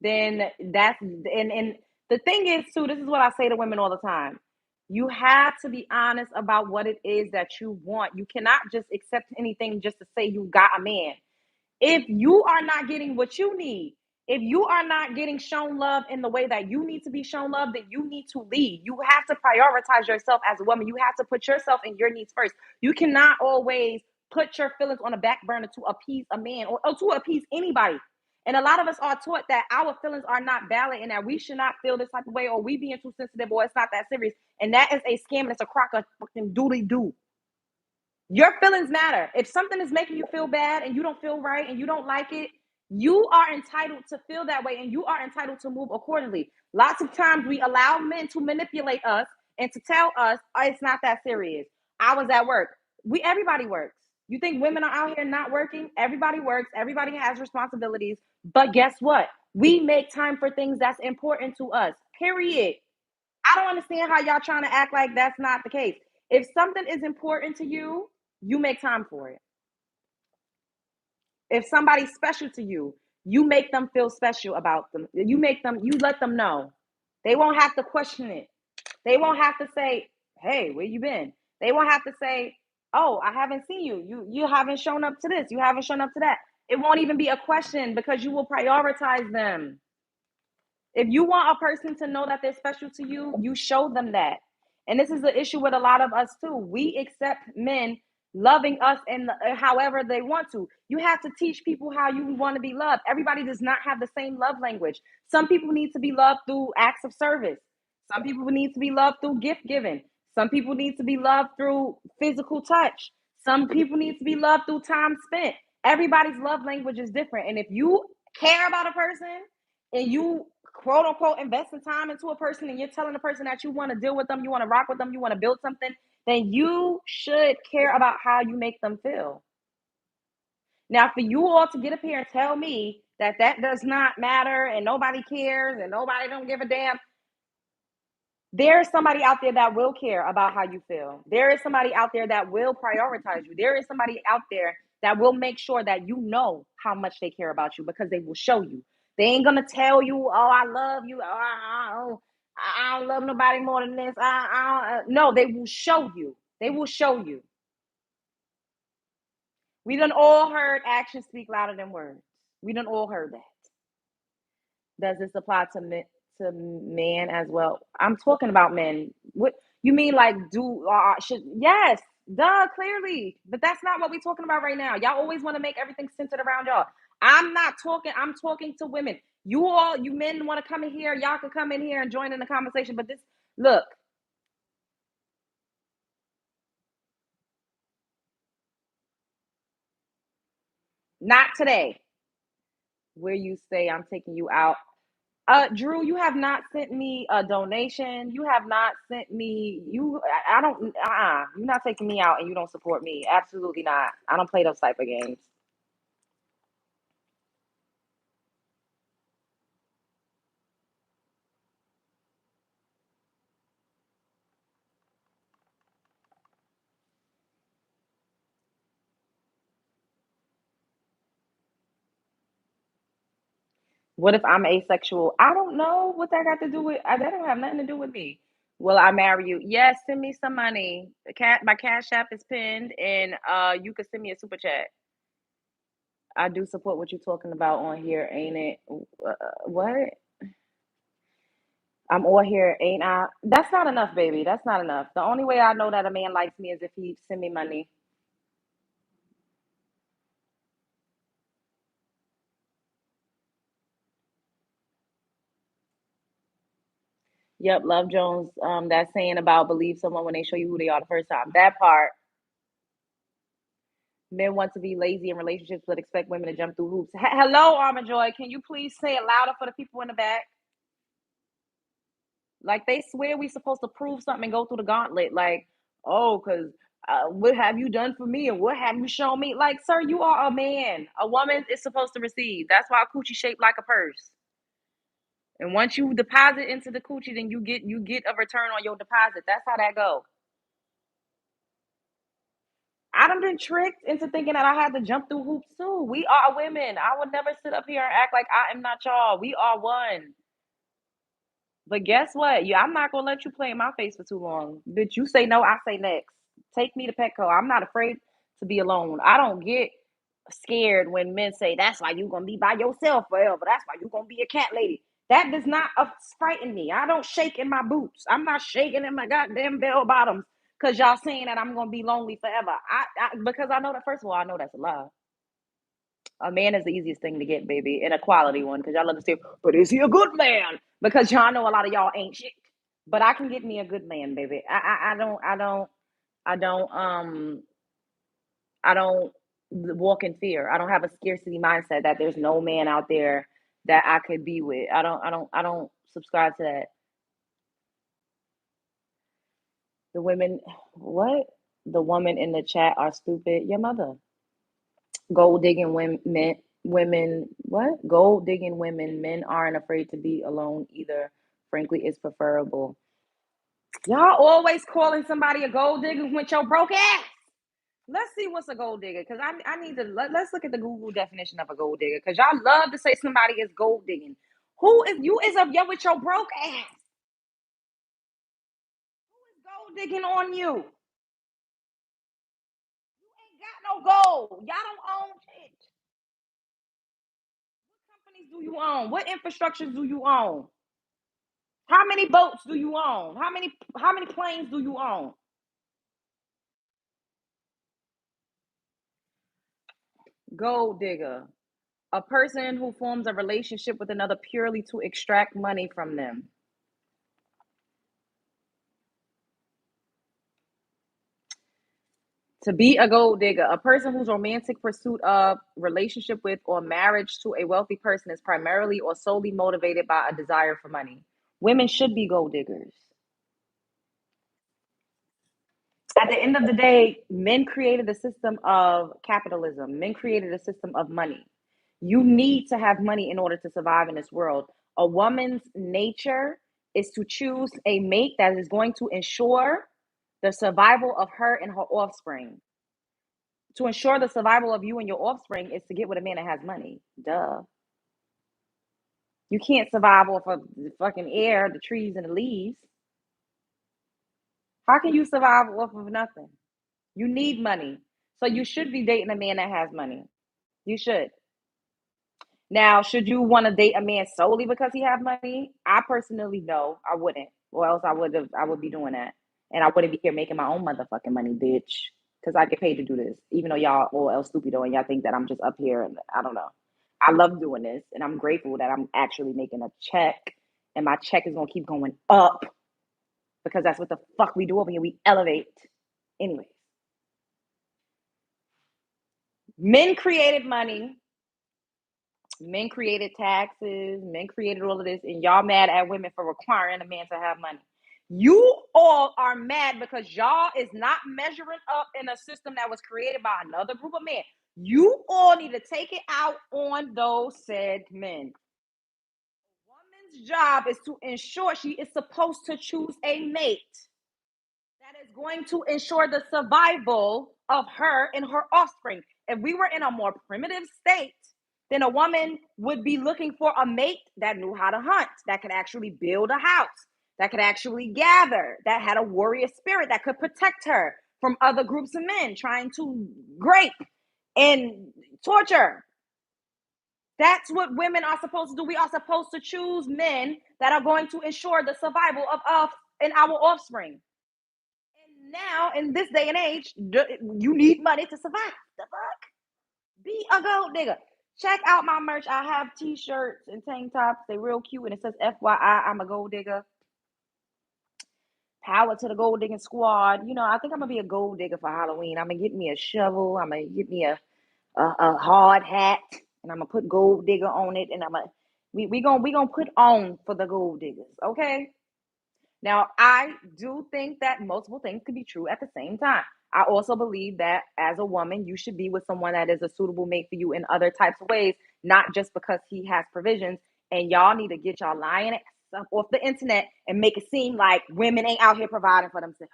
A: then that's and the thing is too, this is what I say to women all the time. You have to be honest about what it is that you want. You cannot just accept anything just to say you got a man. If you are not getting what you need, if you are not getting shown love in the way that you need to be shown love, then you need to leave. You have to prioritize yourself as a woman. You have to put yourself and your needs first. You cannot always put your feelings on a back burner to appease a man or to appease anybody. And a lot of us are taught that our feelings are not valid and that we should not feel this type of way, or we being too sensitive, or it's not that serious. And that is a scam and it's a crock of fucking doodly doo. Your feelings matter. If something is making you feel bad and you don't feel right and you don't like it, you are entitled to feel that way and you are entitled to move accordingly. Lots of times we allow men to manipulate us and to tell us, oh, it's not that serious. I was at work. Everybody works. You think women are out here not working? Everybody works. Everybody has responsibilities. But guess what? We make time for things that's important to us. Period. I don't understand how y'all trying to act like that's not the case. If something is important to you, you make time for it. If somebody's special to you, you make them feel special about them. You let them know. They won't have to question it. They won't have to say, "Hey, where you been?" They won't have to say, "Oh, I haven't seen you. You haven't shown up to this. You haven't shown up to that." It won't even be a question because you will prioritize them. If you want a person to know that they're special to you, you show them that. And this is the issue with a lot of us too. We accept men loving us and however they want to. You have to teach people how you want to be loved. Everybody does not have the same love language. Some people need to be loved through acts of service. Some people need to be loved through gift giving. Some people need to be loved through physical touch. Some people need to be loved through time spent. Everybody's love language is different. And if you care about a person and you quote unquote investing time into a person and you're telling the person that you want to deal with them, you want to rock with them, you want to build something, then you should care about how you make them feel. Now, for you all to get up here and tell me that that does not matter and nobody cares and nobody don't give a damn, there is somebody out there that will care about how you feel. There is somebody out there that will prioritize you. There is somebody out there that will make sure that you know how much they care about you because they will show you. They ain't gonna tell you, "Oh, I love you. I don't love nobody more than this." No, they will show you. They will show you. We done all heard actions speak louder than words. We done all heard that. Does this apply to men as well? I'm talking about men. What you mean? Like, should yes, duh, clearly, but that's not what we're talking about right now. Y'all always want to make everything centered around y'all. I'm not talking. I'm talking to women. You men want to come in here. Y'all can come in here and join in the conversation. But this, look, not today. Where you say I'm taking you out. Drew, you have not sent me a donation. You have not sent me. I don't. You're not taking me out, and you don't support me. Absolutely not. I don't play those type of games. What if I'm asexual? I don't know what that got to do with. That don't have nothing to do with me. Will I marry you? Yes. Send me some money. My cash app is pinned, and you can send me a super chat. I do support what you're talking about on here, ain't it? What? I'm all here, ain't I? That's not enough, baby. That's not enough. The only way I know that a man likes me is if he send me money. Yep, Love Jones. That saying about believe someone when they show you who they are the first time. That part. Men want to be lazy in relationships, but expect women to jump through hoops. Hello, Armor Joy. Can you please say it louder for the people in the back? Like they swear we supposed to prove something and go through the gauntlet. Like, oh, because what have you done for me and what have you shown me? Like, sir, you are a man. A woman is supposed to receive. That's why a coochie shaped like a purse. And once you deposit into the coochie, then you get a return on your deposit. That's how that go. I done been tricked into thinking that I had to jump through hoops too. We are women. I would never sit up here and act like I am not y'all. We are one. But guess what? Yeah, I'm not gonna let you play in my face for too long. Bitch, you say no, I say next. Take me to Petco. I'm not afraid to be alone. I don't get scared when men say that's why you gonna be by yourself forever. That's why you gonna be a cat lady. That does not frighten me. I don't shake in my boots. I'm not shaking in my goddamn bell bottoms because y'all saying that I'm gonna be lonely forever. Because I know that first of all, I know that's a lie. A man is the easiest thing to get, baby, and a quality one because y'all love to say, but is he a good man? Because y'all know a lot of y'all ain't shit. But I can get me a good man, baby. I don't I don't walk in fear. I don't have a scarcity mindset that there's no man out there that I could be with. I don't subscribe to that. The women what? The women in the chat are stupid. Your mother. Gold digging women what? Gold digging women. Men aren't afraid to be alone either. Frankly, it's preferable. Y'all always calling somebody a gold digger with your broke ass. Let's see what's a gold digger because I need to let's look at the Google definition of a gold digger because y'all love to say somebody is gold digging. Who is you is up there with your broke ass? Who is gold digging on you? You ain't got no gold. Y'all don't own shit. What companies do you own? What infrastructures do you own? How many boats do you own? How many planes do you own? Gold digger. A person who forms a relationship with another purely to extract money from them. To be a gold digger, a person whose romantic pursuit of, relationship with, or marriage to a wealthy person is primarily or solely motivated by a desire for money. Women should be gold diggers. At the end of the day, men created a system of capitalism, men created a system of money. You need to have money in order to survive in this world. A woman's nature is to choose a mate that is going to ensure the survival of her and her offspring. To ensure the survival of you and your offspring is to get with a man that has money. Duh. You can't survive off of the fucking air, the trees, and the leaves. How can you survive off of nothing? You need money. So you should be dating a man that has money. You should. Now, should you want to date a man solely because he have money? I personally no, I wouldn't. Or else I would be doing that. And I wouldn't be here making my own motherfucking money, bitch. Because I get paid to do this. Even though y'all all else stupido and y'all think that I'm just up here and I don't know. I love doing this and I'm grateful that I'm actually making a check. And my check is gonna keep going up because that's what the fuck we do over here. We elevate. Anyway, men created money. Men created taxes, men created all of this, and y'all mad at women for requiring a man to have money. You all are mad because y'all is not measuring up in a system that was created by another group of men. You all need to take it out on those said men. A woman's job is to ensure she is supposed to choose a mate that is going to ensure the survival of her and her offspring. If we were in a more primitive state, then a woman would be looking for a mate that knew how to hunt, that could actually build a house, that could actually gather, that had a warrior spirit that could protect her from other groups of men trying to grape and torture. That's what women are supposed to do. We are supposed to choose men that are going to ensure the survival of us and our offspring. And now, in this day and age, you need money to survive. The fuck? Be a gold digger. Check out my merch. I have t-shirts and tank tops. They real cute, and it says FYI, I'm a gold digger. Power to the gold digging squad. You know, I think I'm gonna be a gold digger for Halloween. I'm gonna get me a shovel. I'm gonna get me a hard hat, and I'm gonna put gold digger on it, and we gonna put on for the gold diggers. Okay. Now, I do think that multiple things can be true at the same time. I also believe that as a woman, you should be with someone that is a suitable mate for you in other types of ways, not just because he has provisions. And y'all need to get y'all lying ass off the internet and make it seem like women ain't out here providing for themselves.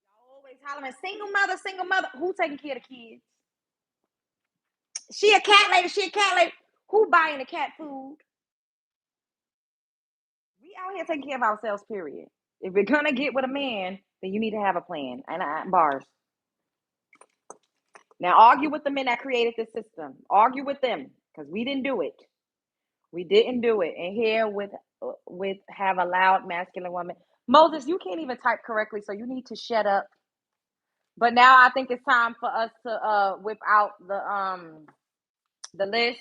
A: Y'all always hollering, single mother, single mother. Who taking care of the kids? She a cat lady, she a cat lady. Who buying the cat food? We out here taking care of ourselves, period. If you're gonna get with a man, then you need to have a plan. And bars. Now argue with the men that created this system. Argue with them because we didn't do it. We didn't do it. And here with have a loud masculine woman. Moses, you can't even type correctly, so you need to shut up. But now I think it's time for us to whip out the list.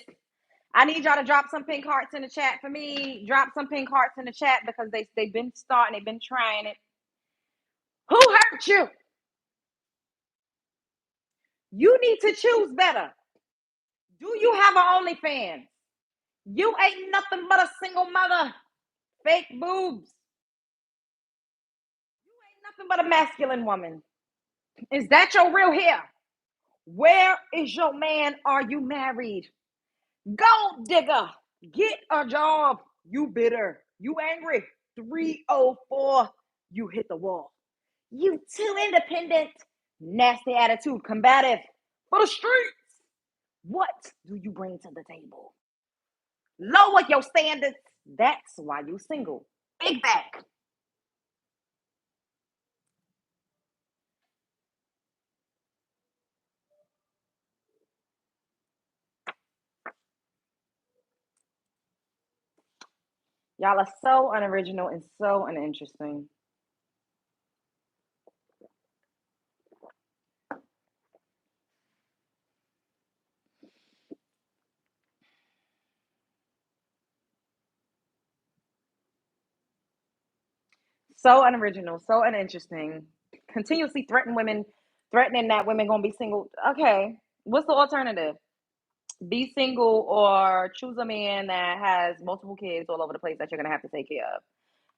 A: I need y'all to drop some pink hearts in the chat for me. Drop some pink hearts in the chat because they've been starting, they've been trying it. Who hurt you? You need to choose better. Do you have an OnlyFans? You ain't nothing but a single mother. Fake boobs. You ain't nothing but a masculine woman. Is that your real hair? Where is your man? Are you married? Gold digger. Get a job. You bitter. You angry. 304. You hit the wall. You too independent. Nasty attitude. Combative. For the streets. What do you bring to the table? Lower your standards. That's why you single. Big back. Y'all are so unoriginal and so uninteresting. So unoriginal, so uninteresting. Continuously threaten women, threatening that women gonna be single. Okay, what's the alternative? Be single or choose a man that has multiple kids all over the place that you're gonna have to take care of.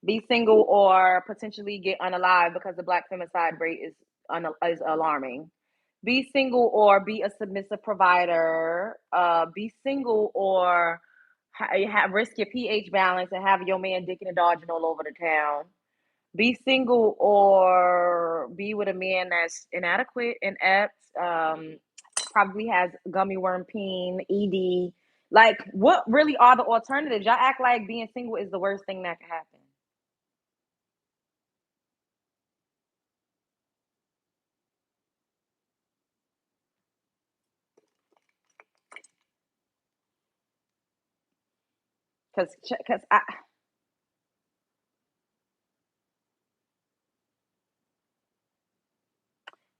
A: Be single or potentially get unalive because the black femicide rate is alarming. Be single or be a submissive provider. Be single or risk your pH balance and have your man dicking and dodging all over the town. Be single or be with a man that's inadequate, inept, probably has gummy worm peen, ED. Like, what really are the alternatives? Y'all act like being single is the worst thing that could happen. Cause I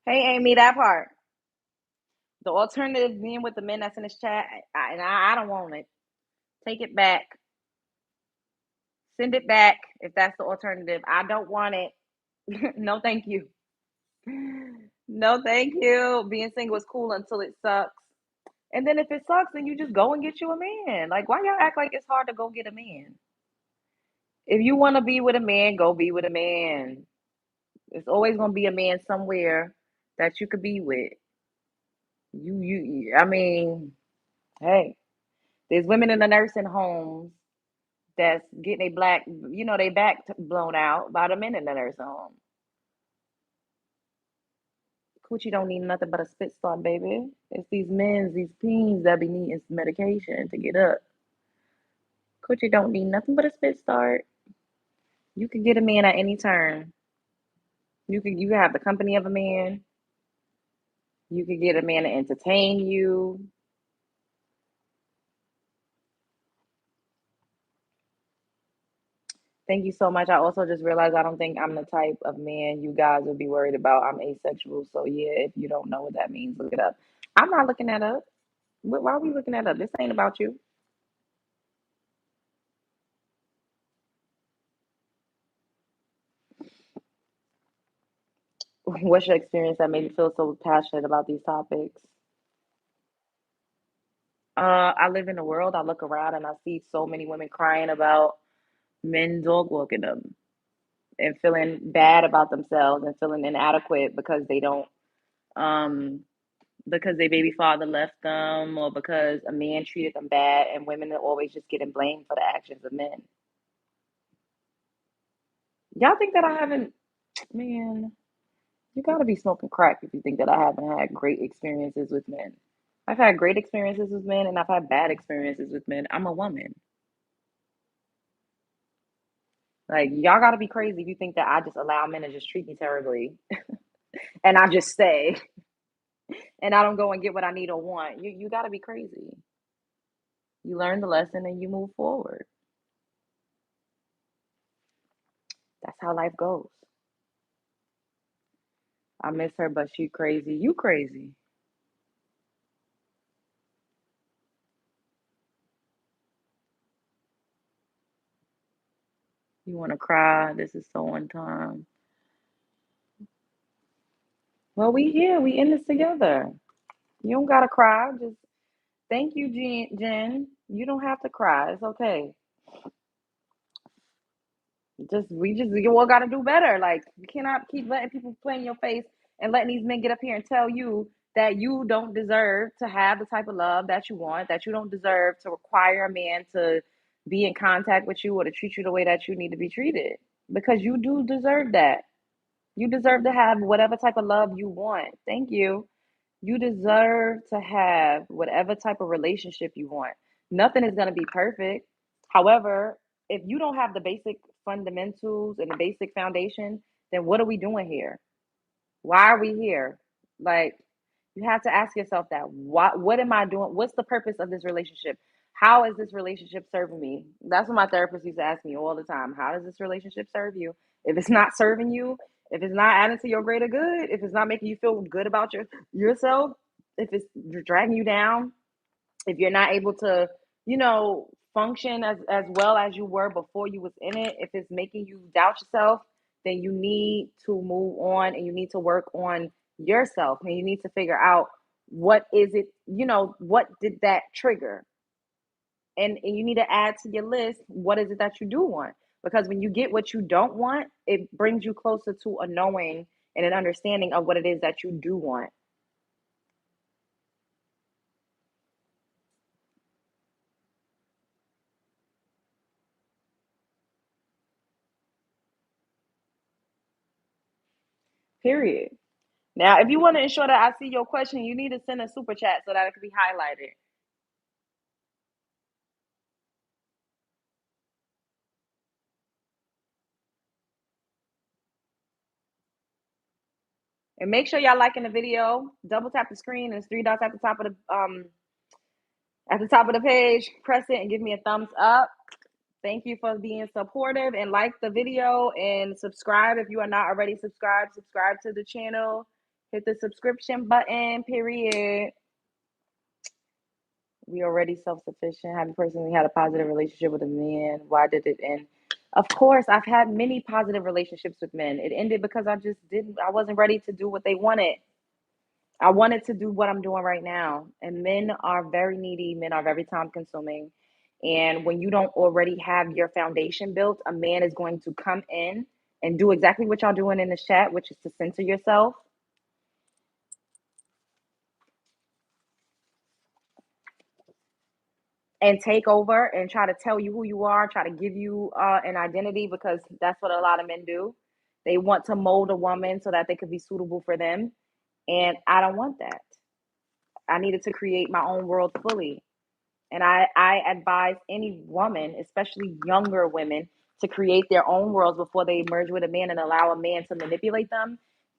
A: hey Amy, that part. The alternative being with the men that's in this chat, I don't want it. Take it back. Send it back if that's the alternative. I don't want it. No, thank you. No, thank you. Being single is cool until it sucks. And then if it sucks, then you just go and get you a man. Like, why y'all act like it's hard to go get a man? If you want to be with a man, go be with a man. It's always gonna be a man somewhere that you could be with. I mean, hey, there's women in the nursing homes that's getting a black, they back blown out by the men in the nursing home. Coochie don't need nothing but a spit start, baby. It's these men's, these peens that be needing some medication to get up. Coochie don't need nothing but a spit start. You can get a man at any turn. You can have the company of a man. You could get a man to entertain you. Thank you so much. I also just realized I don't think I'm the type of man you guys would be worried about. I'm asexual. So, yeah, if you don't know what that means, look it up. I'm not looking that up. Why are we looking that up? This ain't about you. What's your experience that made you feel so passionate about these topics? I live in the world. I look around and I see so many women crying about men dog walking them and feeling bad about themselves and feeling inadequate because they don't, um, because their baby father left them or because a man treated them bad, and women are always just getting blamed for the actions of men. Y'all think that I haven't, man, you gotta be smoking crack if you think that I haven't had great experiences with men. I've had great experiences with men and I've had bad experiences with men. I'm a woman. Like, y'all gotta be crazy if you think that I just allow men to just treat me terribly and I just stay and I don't go and get what I need or want. You gotta be crazy. You learn the lesson and you move forward. That's how life goes. I miss her, but she crazy. You crazy. You wanna cry. This is so on time. Well, we here. We in this together. You don't gotta cry. Just thank you, Jen. You don't have to cry. It's okay. We all got to do better. Like, you cannot keep letting people play in your face and letting these men get up here and tell you that you don't deserve to have the type of love that you want, that you don't deserve to require a man to be in contact with you or to treat you the way that you need to be treated, because you do deserve that. You deserve to have whatever type of love you want. Thank you. You deserve to have whatever type of relationship you want. Nothing is going to be perfect. However, if you don't have the basic fundamentals and the basic foundation, then what are we doing here? Why are we here? Like, you have to ask yourself that. What am I doing? What's the purpose of this relationship? How is this relationship serving me? That's what my therapist used to ask me all the time. How does this relationship serve you? If it's not serving you, if it's not adding to your greater good, if it's not making you feel good about yourself, if it's dragging you down, if you're not able to, function as well as you were before you was in it, if it's making you doubt yourself, then you need to move on and you need to work on yourself and you need to figure out what is it, what did that trigger, and you need to add to your list what is it that you do want, because when you get what you don't want, it brings you closer to a knowing and an understanding of what it is that you do want. Period. Now, if you want to ensure that I see your question, you need to send a super chat so that it can be highlighted. And make sure y'all liking the video. Double tap the screen and it's three dots at the top of the page. Press it and give me a thumbs up. Thank you for being supportive and like the video and subscribe if you are not already subscribed. Subscribe to the channel. Hit the subscription button. Period. We already self-sufficient. Have you personally had a positive relationship with a man? Why did it end? Of course, I've had many positive relationships with men. It ended because I wasn't ready to do what they wanted. I wanted to do what I'm doing right now. And men are very needy, men are very time consuming. And when you don't already have your foundation built, a man is going to come in and do exactly what y'all doing in the chat, which is to censor yourself and take over and try to tell you who you are, try to give you an identity, because that's what a lot of men do. They want to mold a woman so that they could be suitable for them. And I don't want that. I needed to create my own world fully. And I advise any woman, especially younger women, to create their own worlds before they merge with a man and allow a man to manipulate them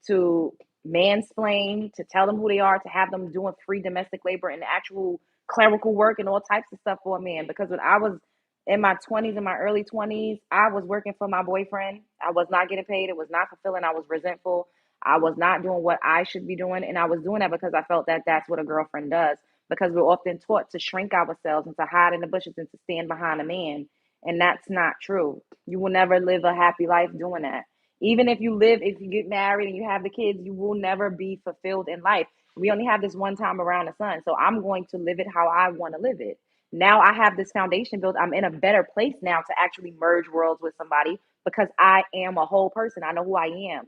A: to mansplain, to tell them who they are, to have them doing free domestic labor and actual clerical work and all types of stuff for a man. Because when I was in my 20s, in my early 20s, I was working for my boyfriend. I was not getting paid. It was not fulfilling. I was resentful. I was not doing what I should be doing. And I was doing that because I felt that that's what a girlfriend does. Because we're often taught to shrink ourselves and to hide in the bushes and to stand behind a man. And that's not true. You will never live a happy life doing that. Even if you get married and you have the kids, you will never be fulfilled in life. We only have this one time around the sun. So I'm going to live it how I want to live it. Now I have this foundation built. I'm in a better place now to actually merge worlds with somebody because I am a whole person. I know who I am.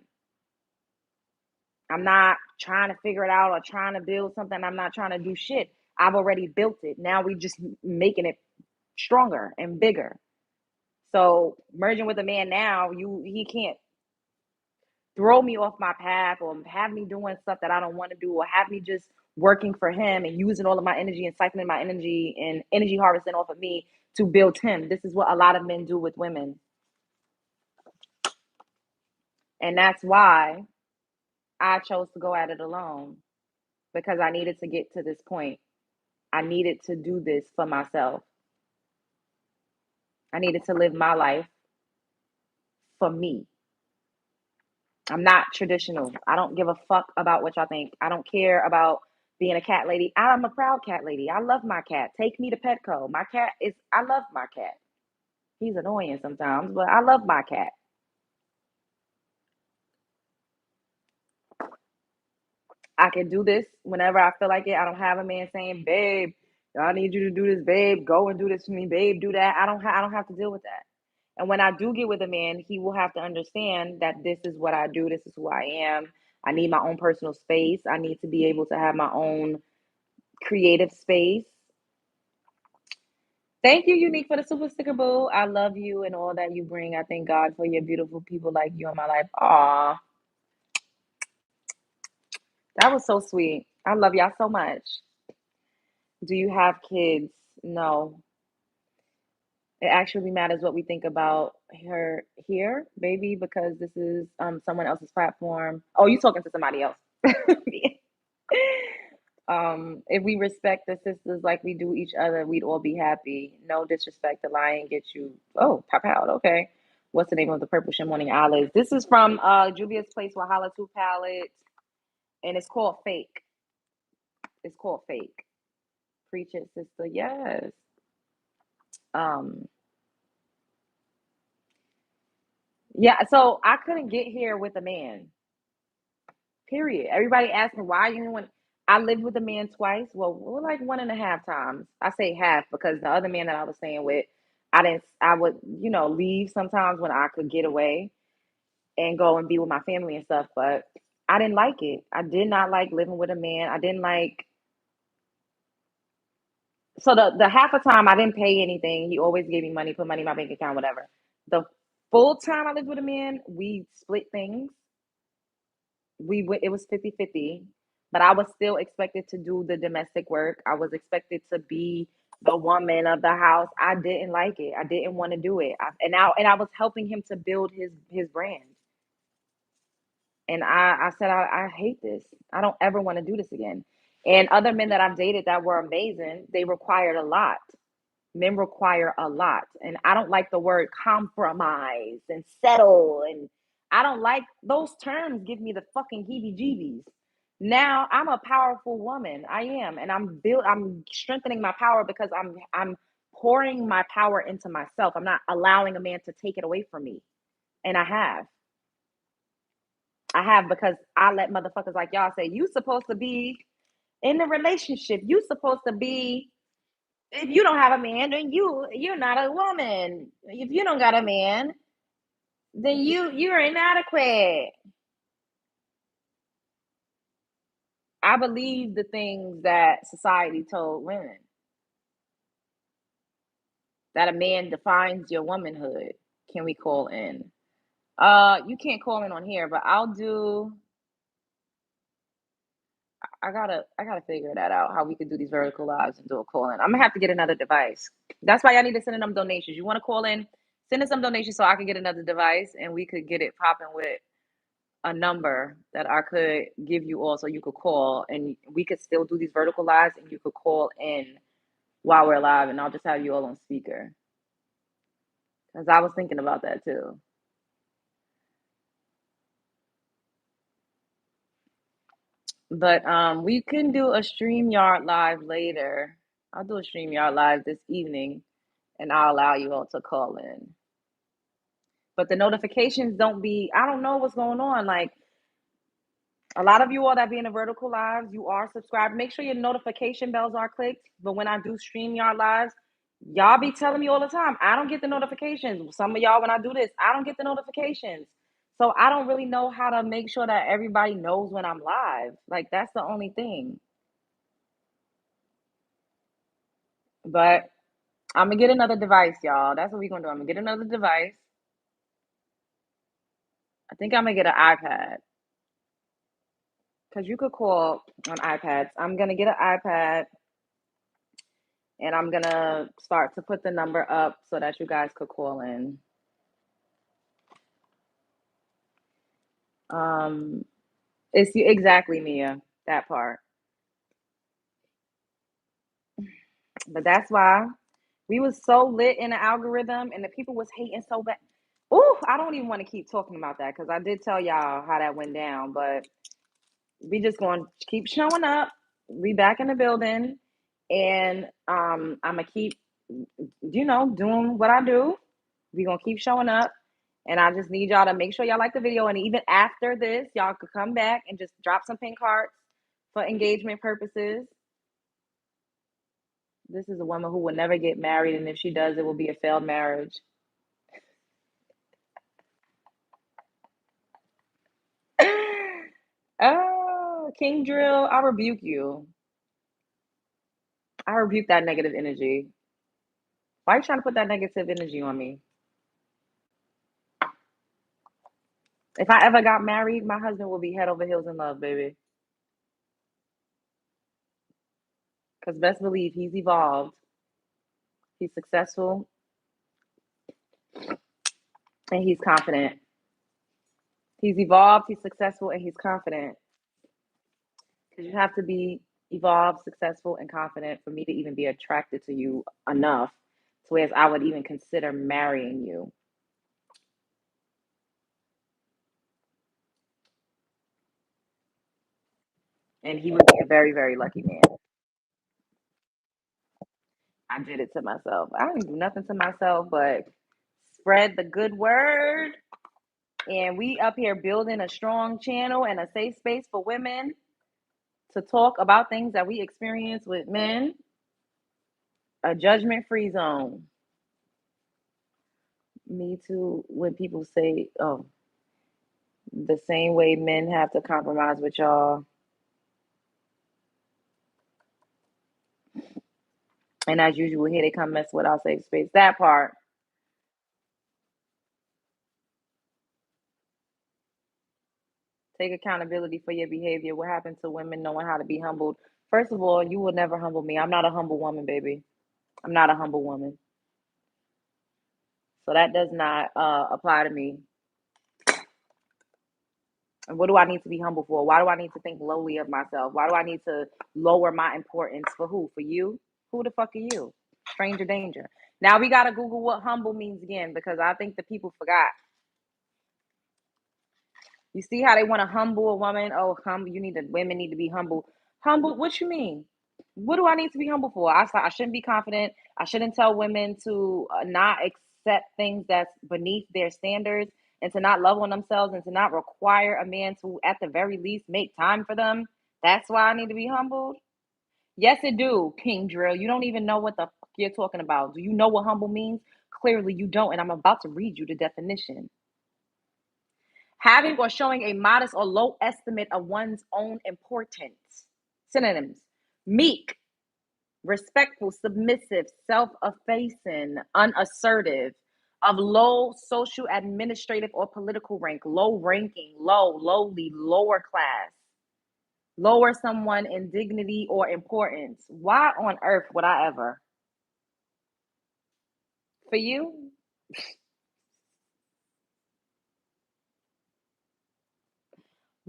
A: I'm not trying to figure it out or trying to build something. I'm not trying to do shit. I've already built it. Now we just making it stronger and bigger. So merging with a man now, he can't throw me off my path or have me doing stuff that I don't want to do or have me just working for him and using all of my energy and siphoning my energy and energy harvesting off of me to build him. This is what a lot of men do with women. And that's why I chose to go at it alone because I needed to get to this point. I needed to do this for myself. I needed to live my life for me. I'm not traditional. I don't give a fuck about what y'all think. I don't care about being a cat lady. I'm a proud cat lady. I love my cat. Take me to Petco. I love my cat. He's annoying sometimes, but I love my cat. I can do this whenever I feel like it. I don't have a man saying, babe, I need you to do this, babe. Go and do this for me, babe. Do that. I don't have to deal with that. And when I do get with a man, he will have to understand that this is what I do. This is who I am. I need my own personal space. I need to be able to have my own creative space. Thank you, Unique, for the super sticker, boo. I love you and all that you bring. I thank God for your beautiful people like you in my life. Aw, that was so sweet. I love y'all so much. Do you have kids? No. It actually matters what we think about her here, baby, because this is someone else's platform. Oh, you talking to somebody else. If we respect the sisters like we do each other, we'd all be happy. No disrespect, the lion gets you. Oh, pop out. Okay. What's the name of the Purple Shim Morning Olives? This is from Juvia's Place Wahala 2 palette, and it's called Fake. It's called Fake. Preach it, sister. Yes. Um, yeah, so I couldn't get here with a man. Period. Everybody asked me why you want. I lived with a man twice. Well, like one and a half times. I say half because the other man that I was staying with, I didn't. I would, leave sometimes when I could get away and go and be with my family and stuff. But I didn't like it. I did not like living with a man. I didn't like. So the half of time I didn't pay anything. He always gave me money, put money in my bank account, whatever. The full time I lived with a man, we split things. It was 50-50, but I was still expected to do the domestic work. I was expected to be the woman of the house. I didn't like it. I didn't want to do it. I was helping him to build his brand. And I said I hate this. I don't ever want to do this again. And other men that I've dated that were amazing, they required a lot. Men require a lot. And I don't like the word compromise and settle. And I don't like those terms, give me the fucking heebie jeebies. Now I'm a powerful woman. I am. And I'm strengthening my power because I'm pouring my power into myself. I'm not allowing a man to take it away from me. And I have. I have because I let motherfuckers like y'all say, you supposed to be in the relationship. You supposed to be if you don't have a man, then you're not a woman. If you don't got a man, then you're inadequate. I believe the things that society told women that a man defines your womanhood. Can we call in? You can't call in on here, but I'll do. I gotta figure that out how we could do these vertical lives and do a call in. I'm gonna have to get another device. That's why I need to send in them donations. You want to call in? Send in some donations so I can get another device and we could get it popping with a number that I could give you all so you could call and we could still do these vertical lives and you could call in while we're live and I'll just have you all on speaker. Because I was thinking about that too. But we can do a StreamYard live later. I'll do a StreamYard live this evening and I'll allow you all to call in. But the notifications don't be, I don't know what's going on. Like a lot of you all that be in the vertical lives, you are subscribed. Make sure your notification bells are clicked. But when I do StreamYard lives, y'all be telling me all the time, I don't get the notifications. Some of y'all, when I do this, I don't get the notifications. So I don't really know how to make sure that everybody knows when I'm live. Like that's the only thing. But I'm gonna get another device, y'all. That's what we're gonna do. I'm gonna get another device. I think I'm gonna get an iPad. Because you could call on iPads. I'm gonna get an iPad and I'm gonna start to put the number up so that you guys could call in. Um, it's exactly Mia, that part. But that's why we was so lit in the algorithm and the people was hating so bad. Ooh, I don't even want to keep talking about that because I did tell y'all how that went down, but we just going to keep showing up. We back in the building and I'm gonna keep doing what I do. We gonna keep showing up. And I just need y'all to make sure y'all like the video. And even after this, y'all could come back and just drop some pink hearts for engagement purposes. This is a woman who will never get married. And if she does, it will be a failed marriage. Oh, King Drill, I rebuke you. I rebuke that negative energy. Why are you trying to put that negative energy on me? If I ever got married, my husband will be head over heels in love, baby. Because best believe he's evolved, he's successful, and he's confident. He's evolved, he's successful, and he's confident. Because you have to be evolved, successful, and confident for me to even be attracted to you enough to where I would even consider marrying you. And he would be a very, very lucky man. I did it to myself. I didn't do nothing to myself but spread the good word. And we up here building a strong channel and a safe space for women to talk about things that we experience with men, a judgment free zone. Me too, when people say, oh, the same way men have to compromise with y'all. And as usual, here they come mess with our safe space. That part. Take accountability for your behavior. What happened to women knowing how to be humbled? First of all, you will never humble me. I'm not a humble woman, baby. I'm not a humble woman. So that does not apply to me. And what do I need to be humble for? Why do I need to think lowly of myself? Why do I need to lower my importance for who? For you? Who the fuck are you? Stranger danger. Now we gotta Google what humble means again because I think the people forgot. You see how they want to humble a woman? Oh, humble. Women need to be humble. Humble? What you mean? What do I need to be humble for? I shouldn't be confident. I shouldn't tell women to not accept things that's beneath their standards and to not love on themselves and to not require a man to, at the very least, make time for them. That's why I need to be humbled. Yes, it do, King Drill. You don't even know what the fuck you're talking about. Do you know what humble means? Clearly, you don't. And I'm about to read you the definition. Having or showing a modest or low estimate of one's own importance. Synonyms: meek, respectful, submissive, self effacing, unassertive, of low social, administrative, or political rank, low ranking, low, lowly, lower class, lower someone in dignity or importance. Why on earth would I ever? For you?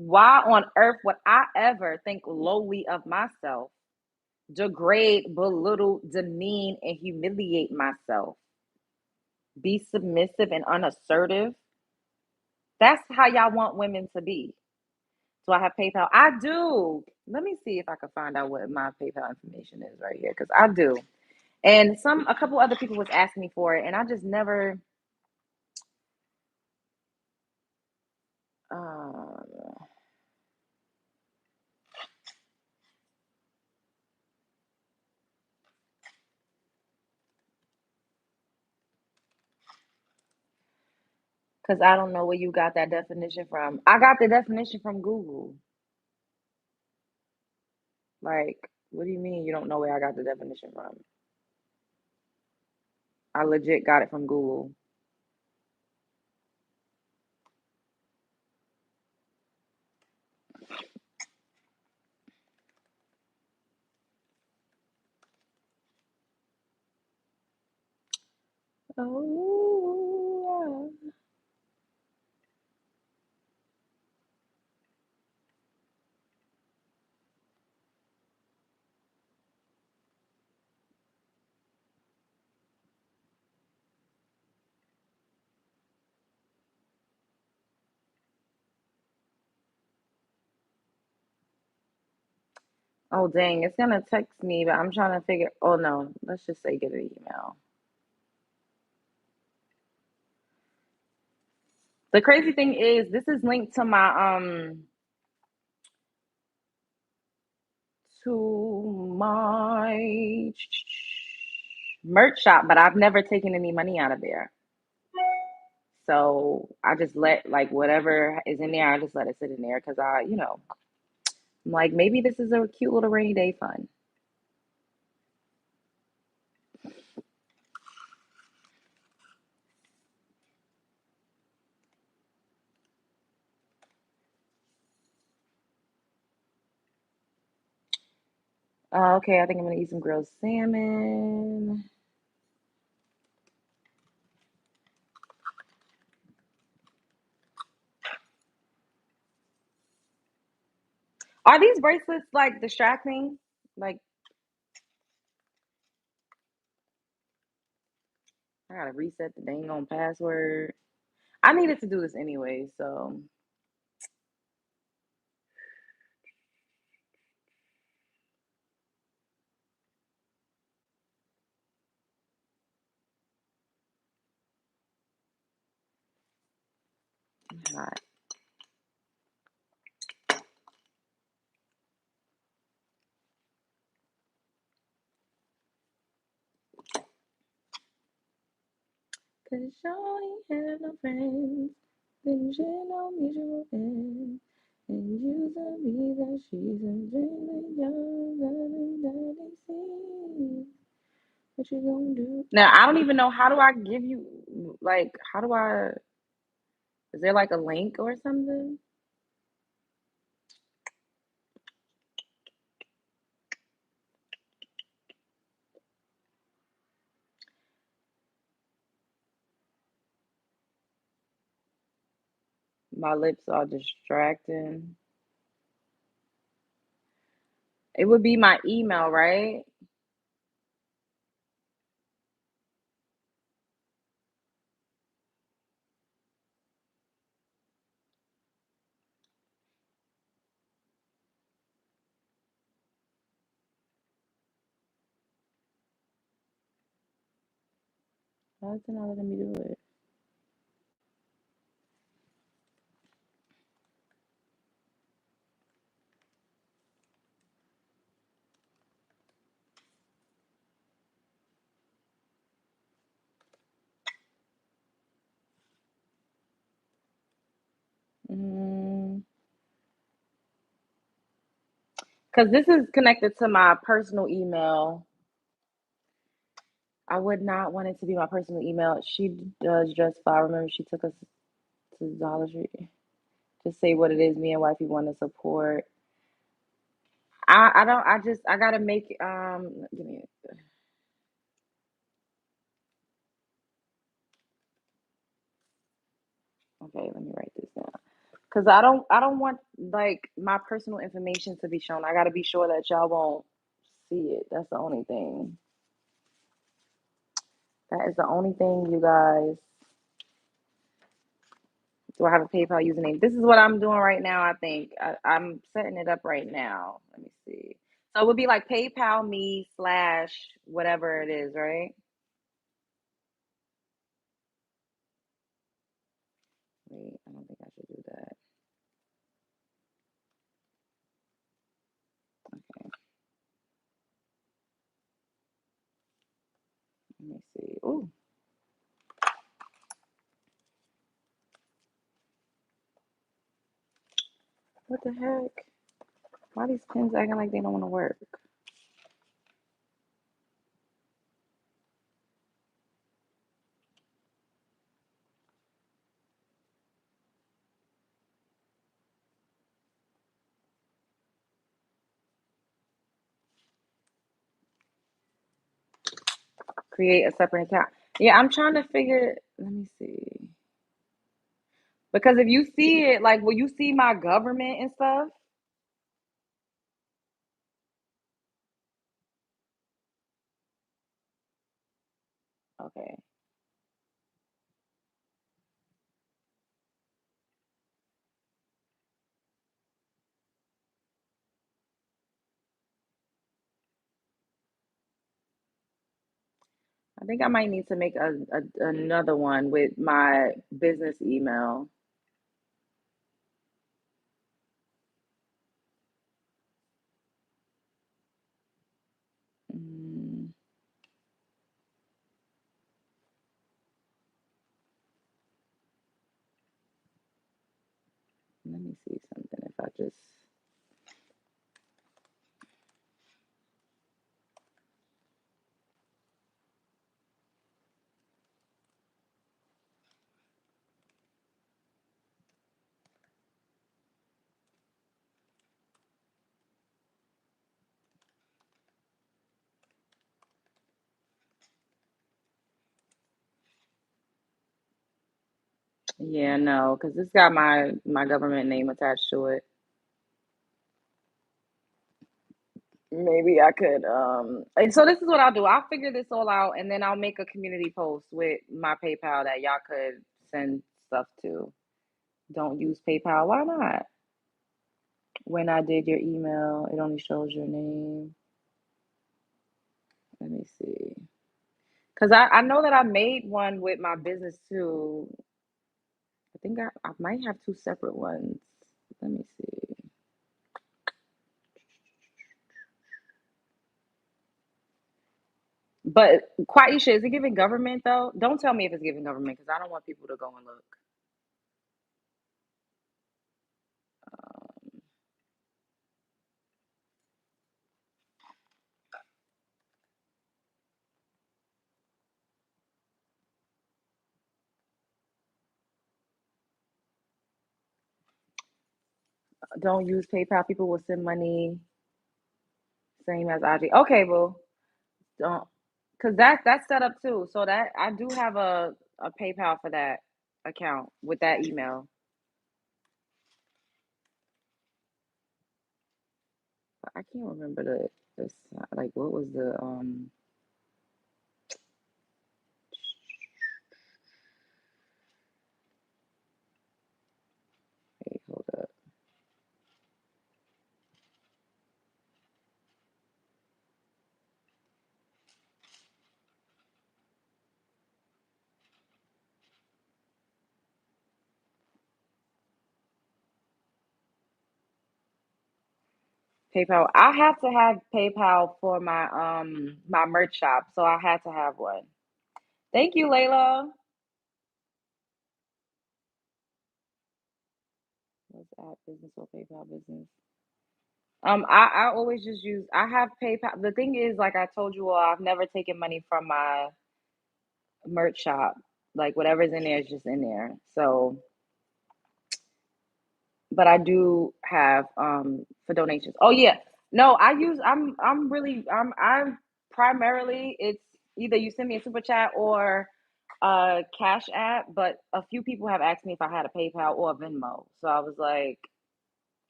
A: Why on earth would I ever think lowly of myself, degrade, belittle, demean, and humiliate myself, be submissive and unassertive? That's how y'all want women to be. Do I have PayPal? I do. Let me see if I can find out what my PayPal information is right here, because I do. And a couple other people was asking me for it, and I just never. Uh, because I don't know where you got that definition from. I got the definition from Google. Like, what do you mean you don't know where I got the definition from? I legit got it from Google. Oh, oh, dang, it's gonna text me, but I'm trying to figure. Oh no, let's just say get an email. The crazy thing is, this is linked to my merch shop, but I've never taken any money out of there. So I just let like whatever is in there, I just let it sit in there because I'm like maybe this is a cute little rainy day fund. Okay, I think I'm gonna eat some grilled salmon. Are these bracelets like distracting? Like I gotta reset the dang on password. I needed to do this anyway, so hot. Cause Shawty have no friends, then she no mutual friends. And you tell me that she's a really young that see. What you gonna do? Now I don't even know how do I give you like how do I is there like a link or something? My lips are distracting. It would be my email, right? Why is it not letting me do it? Mm, because this is connected to my personal email. I would not want it to be my personal email. She does just fine. Remember, she took us to Dollar Tree. Just say what it is. Me and wifey want to support. I don't. I gotta make. Give me. Okay, let me write this down. Cause I don't want like my personal information to be shown. I gotta be sure that y'all won't see it. That's the only thing. That is the only thing, you guys. Do I have a PayPal username? This is what I'm doing right now. I think I'm setting it up right now. Let me see. So it would be like PayPal me slash whatever it is, right? Wait, I don't think I should do that. Okay, let me see. Ooh, what the heck? Why these pins acting like they don't want to work? Create a separate account. Yeah, I'm trying to figure. Let me see. Because if you see it, like, will you see my government and stuff? Okay. I think I might need to make another one with my business email. Mm, let me see something. If I just, yeah, no, because it's got my government name attached to it. Maybe I could. And so this is what I'll do. I'll figure this all out, and then I'll make a community post with my PayPal that y'all could send stuff to. Don't use PayPal. Why not? When I did your email, it only shows your name. Let me see. Because I know that I made one with my business too. I think I might have two separate ones. Let me see. But Quaisha, is it giving government though? Don't tell me if it's giving government because I don't want people to go and look. Um, don't use PayPal. People will send money same as IG. Okay, boo. Don't, because that's set up too. So that I do have a PayPal for that account with that email. I can't remember the like what was the wait, hold up. PayPal. I have to have PayPal for my merch shop, so I had to have one. Thank you, Layla. WhatsApp business or PayPal business? I always just use. I have PayPal. The thing is, like I told you all, I've never taken money from my merch shop. Like whatever's in there is just in there. So, but I do have for donations. Oh yeah, no, I use. I'm really. I'm primarily. It's either you send me a super chat or Cash App, but a few people have asked me if I had a PayPal or a Venmo. So I was like,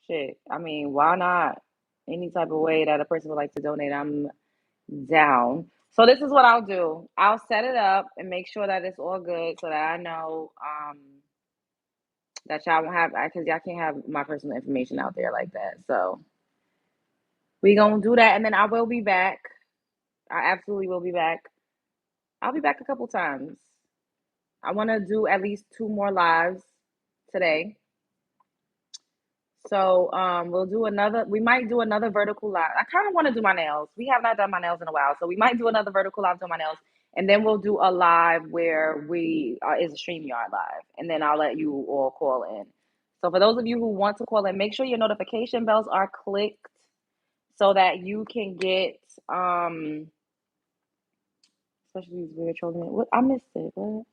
A: shit. I mean, why not? Any type of way that a person would like to donate, I'm down. So this is what I'll do. I'll set it up and make sure that it's all good so that I know that y'all won't have because y'all can't have my personal information out there like that. So we gonna do that, and then I will be back. I absolutely will be back. I'll be back a couple times. I want to do at least two more lives today. So we'll do another. We might do another vertical live. I kind of want to do my nails. We have not done my nails in a while, so we might do another vertical live on my nails, and then we'll do a live where we is a StreamYard live, and then I'll let you all call in. So for those of you who want to call in, make sure your notification bells are clicked so that you can get especially these weird children. What I missed it. What?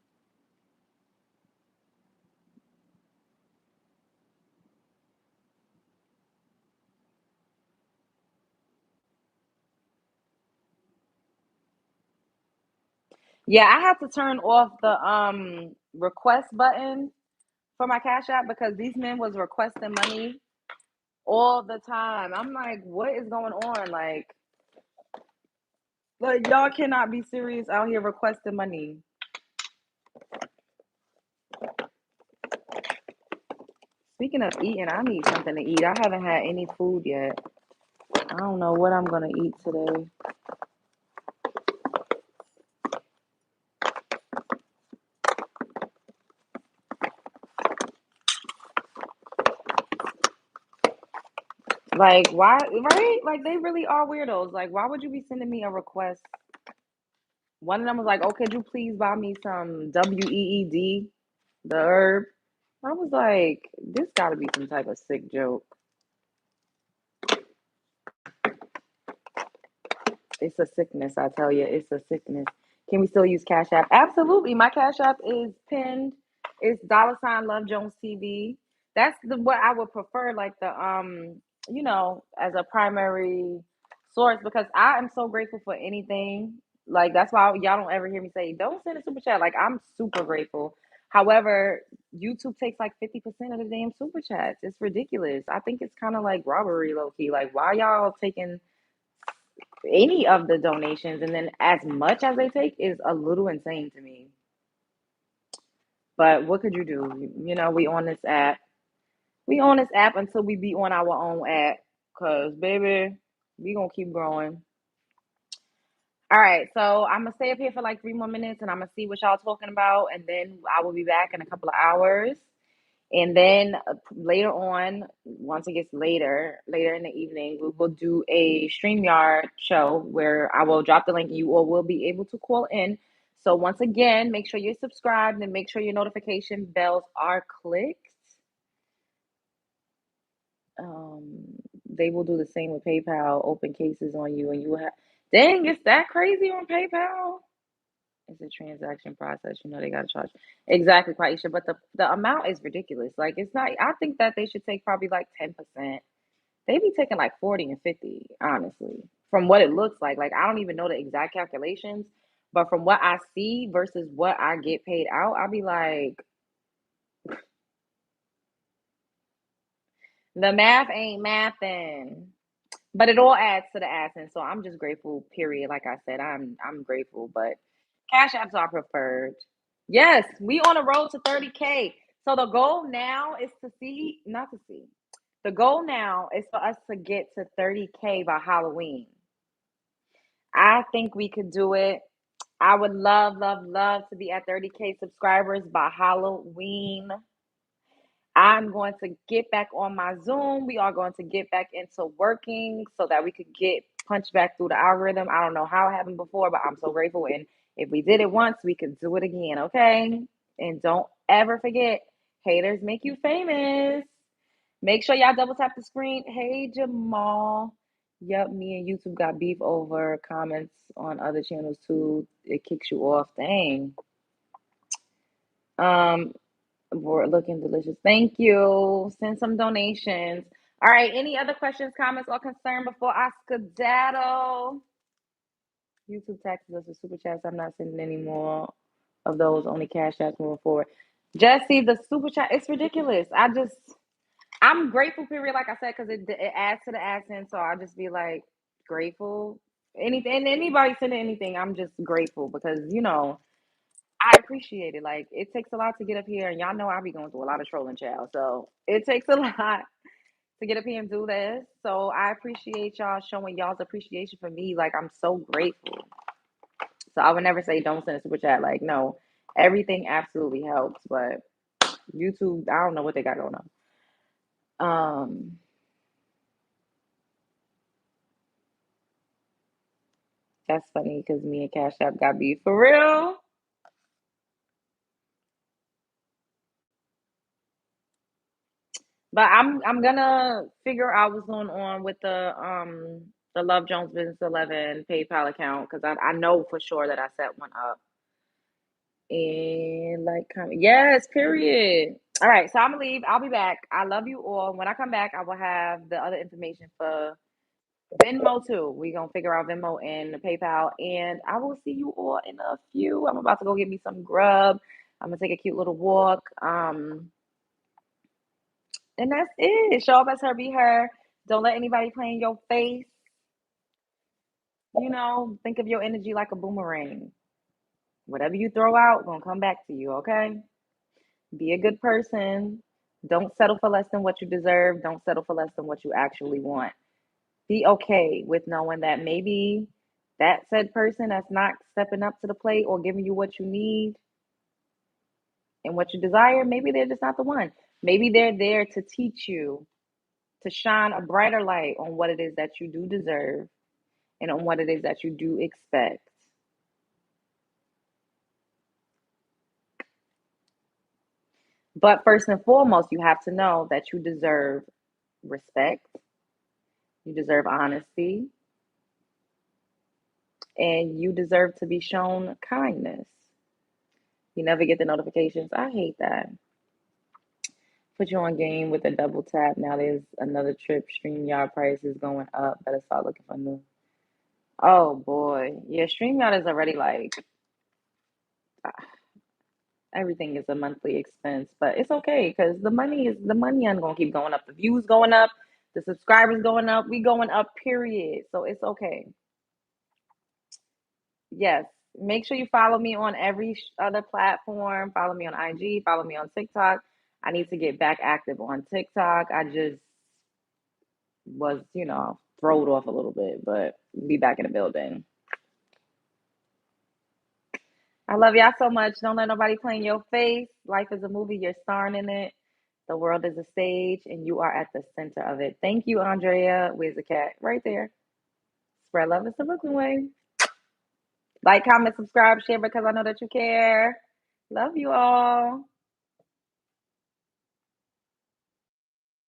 A: Yeah, I had to turn off the request button for my Cash App because these men was requesting money all the time. I'm like, what is going on? Like y'all cannot be serious out here requesting money. Speaking of eating, I need something to eat. I haven't had any food yet. I don't know what I'm gonna eat today. Like, why, right? Like, they really are weirdos. Like, why would you be sending me a request? One of them was like, oh, could you please buy me some WEED, the herb? I was like, this gotta be some type of sick joke. It's a sickness, I tell you. It's a sickness. Can we still use Cash App? Absolutely. My Cash App is pinned. It's $ Love Jones TV. That's what I would prefer, like as a primary source because I am so grateful for anything. Like that's why y'all don't ever hear me say, don't send a super chat. Like I'm super grateful. However, YouTube takes like 50% of the damn super chats. It's ridiculous. I think it's kind of like robbery low key. Like why y'all taking any of the donations and then as much as they take is a little insane to me. But what could you do? We on this app. We on this app until we be on our own app. Cause baby, we gonna keep growing. All right, so I'm gonna stay up here for like 3 more minutes and I'm gonna see what y'all talking about, and then I will be back in a couple of hours. And then later on, once it gets later in the evening, we will do a StreamYard show where I will drop the link and you all will be able to call in. So once again, make sure you're subscribed and make sure your notification bells are clicked. Um, they will do the same with PayPal, open cases on you, and you will have. Dang, it's that crazy on PayPal? It's a transaction process. They gotta charge. Exactly, Quaisha. But the amount is ridiculous. Like it's not. I think that they should take probably like 10%. They be taking like 40 and 50, honestly, from what it looks like. Like I don't even know the exact calculations, but from what I see versus what I get paid out, I'll be like, the math ain't mathing. But it all adds to the ass, and so I'm just grateful. Period. Like I said, I'm grateful, but cash apps are preferred. Yes, we on a road to 30K. So the goal now is to see, not to see. The goal now is for us to get to 30K by Halloween. I think we could do it. I would love, love, love to be at 30K subscribers by Halloween. I'm going to get back on my Zoom. We are going to get back into working so that we could get punched back through the algorithm. I don't know how it happened before, but I'm so grateful. And if we did it once, we could do it again, okay? And don't ever forget, haters make you famous. Make sure y'all double tap the screen. Hey, Jamal. Yep, me and YouTube got beef over comments on other channels too. It kicks you off. Dang. Um, we're looking delicious. Thank you. Send some donations. All right. Any other questions, comments, or concern before I skedaddle? YouTube taxes us with super chats. I'm not sending any more. of those only cash apps moving forward. Jesse, the super chat, it's ridiculous. I'm grateful, period, like I said, because it adds to the accent. So I just be like grateful. Anything, anybody sending anything, I'm just grateful because, I appreciate it. Like, it takes a lot to get up here, and y'all know I be going through a lot of trolling, child. So it takes a lot to get up here and do this. So I appreciate y'all showing y'all's appreciation for me. Like, I'm so grateful. So I would never say don't send a super chat. Like, no, everything absolutely helps, but YouTube, I don't know what they got going on. That's funny because me and Cash App got beef for real. But I'm gonna figure out what's going on with the Love Jones Business 11 PayPal account because I know for sure that I set one up. And like, comment, yes, period. All right, so I'm gonna leave. I'll be back. I love you all. When I come back, I will have the other information for Venmo too. We gonna figure out Venmo and the PayPal, and I will see you all in a few. I'm about to go get me some grub. I'm gonna take a cute little walk. And that's it. Show up as her, be her. Don't let anybody play in your face. Think of your energy like a boomerang. Whatever you throw out, gonna come back to you, okay? Be a good person. Don't settle for less than what you deserve. Don't settle for less than what you actually want. Be okay with knowing that maybe that said person that's not stepping up to the plate or giving you what you need and what you desire, maybe they're just not the one. Maybe they're there to teach you, to shine a brighter light on what it is that you do deserve and on what it is that you do expect. But first and foremost, you have to know that you deserve respect, you deserve honesty, and you deserve to be shown kindness. You never get the notifications. I hate that. Put you on game with a double tap. Now there's another trip. StreamYard price is going up. Better start looking for new. Oh boy. Yeah, StreamYard is already like everything is a monthly expense, but it's okay because the money ain't gonna keep going up. The views going up, the subscribers going up, we going up, period. So it's okay. Yes. Make sure you follow me on every other platform. Follow me on IG, follow me on TikTok. I need to get back active on TikTok. I just was, throwed off a little bit, but be back in the building. I love y'all so much. Don't let nobody play in your face. Life is a movie. You're starring in it. The world is a stage, and you are at the center of it. Thank you, Andrea. Where's the cat? Right there. Spread love is the Brooklyn way. Like, comment, subscribe, share because I know that you care. Love you all.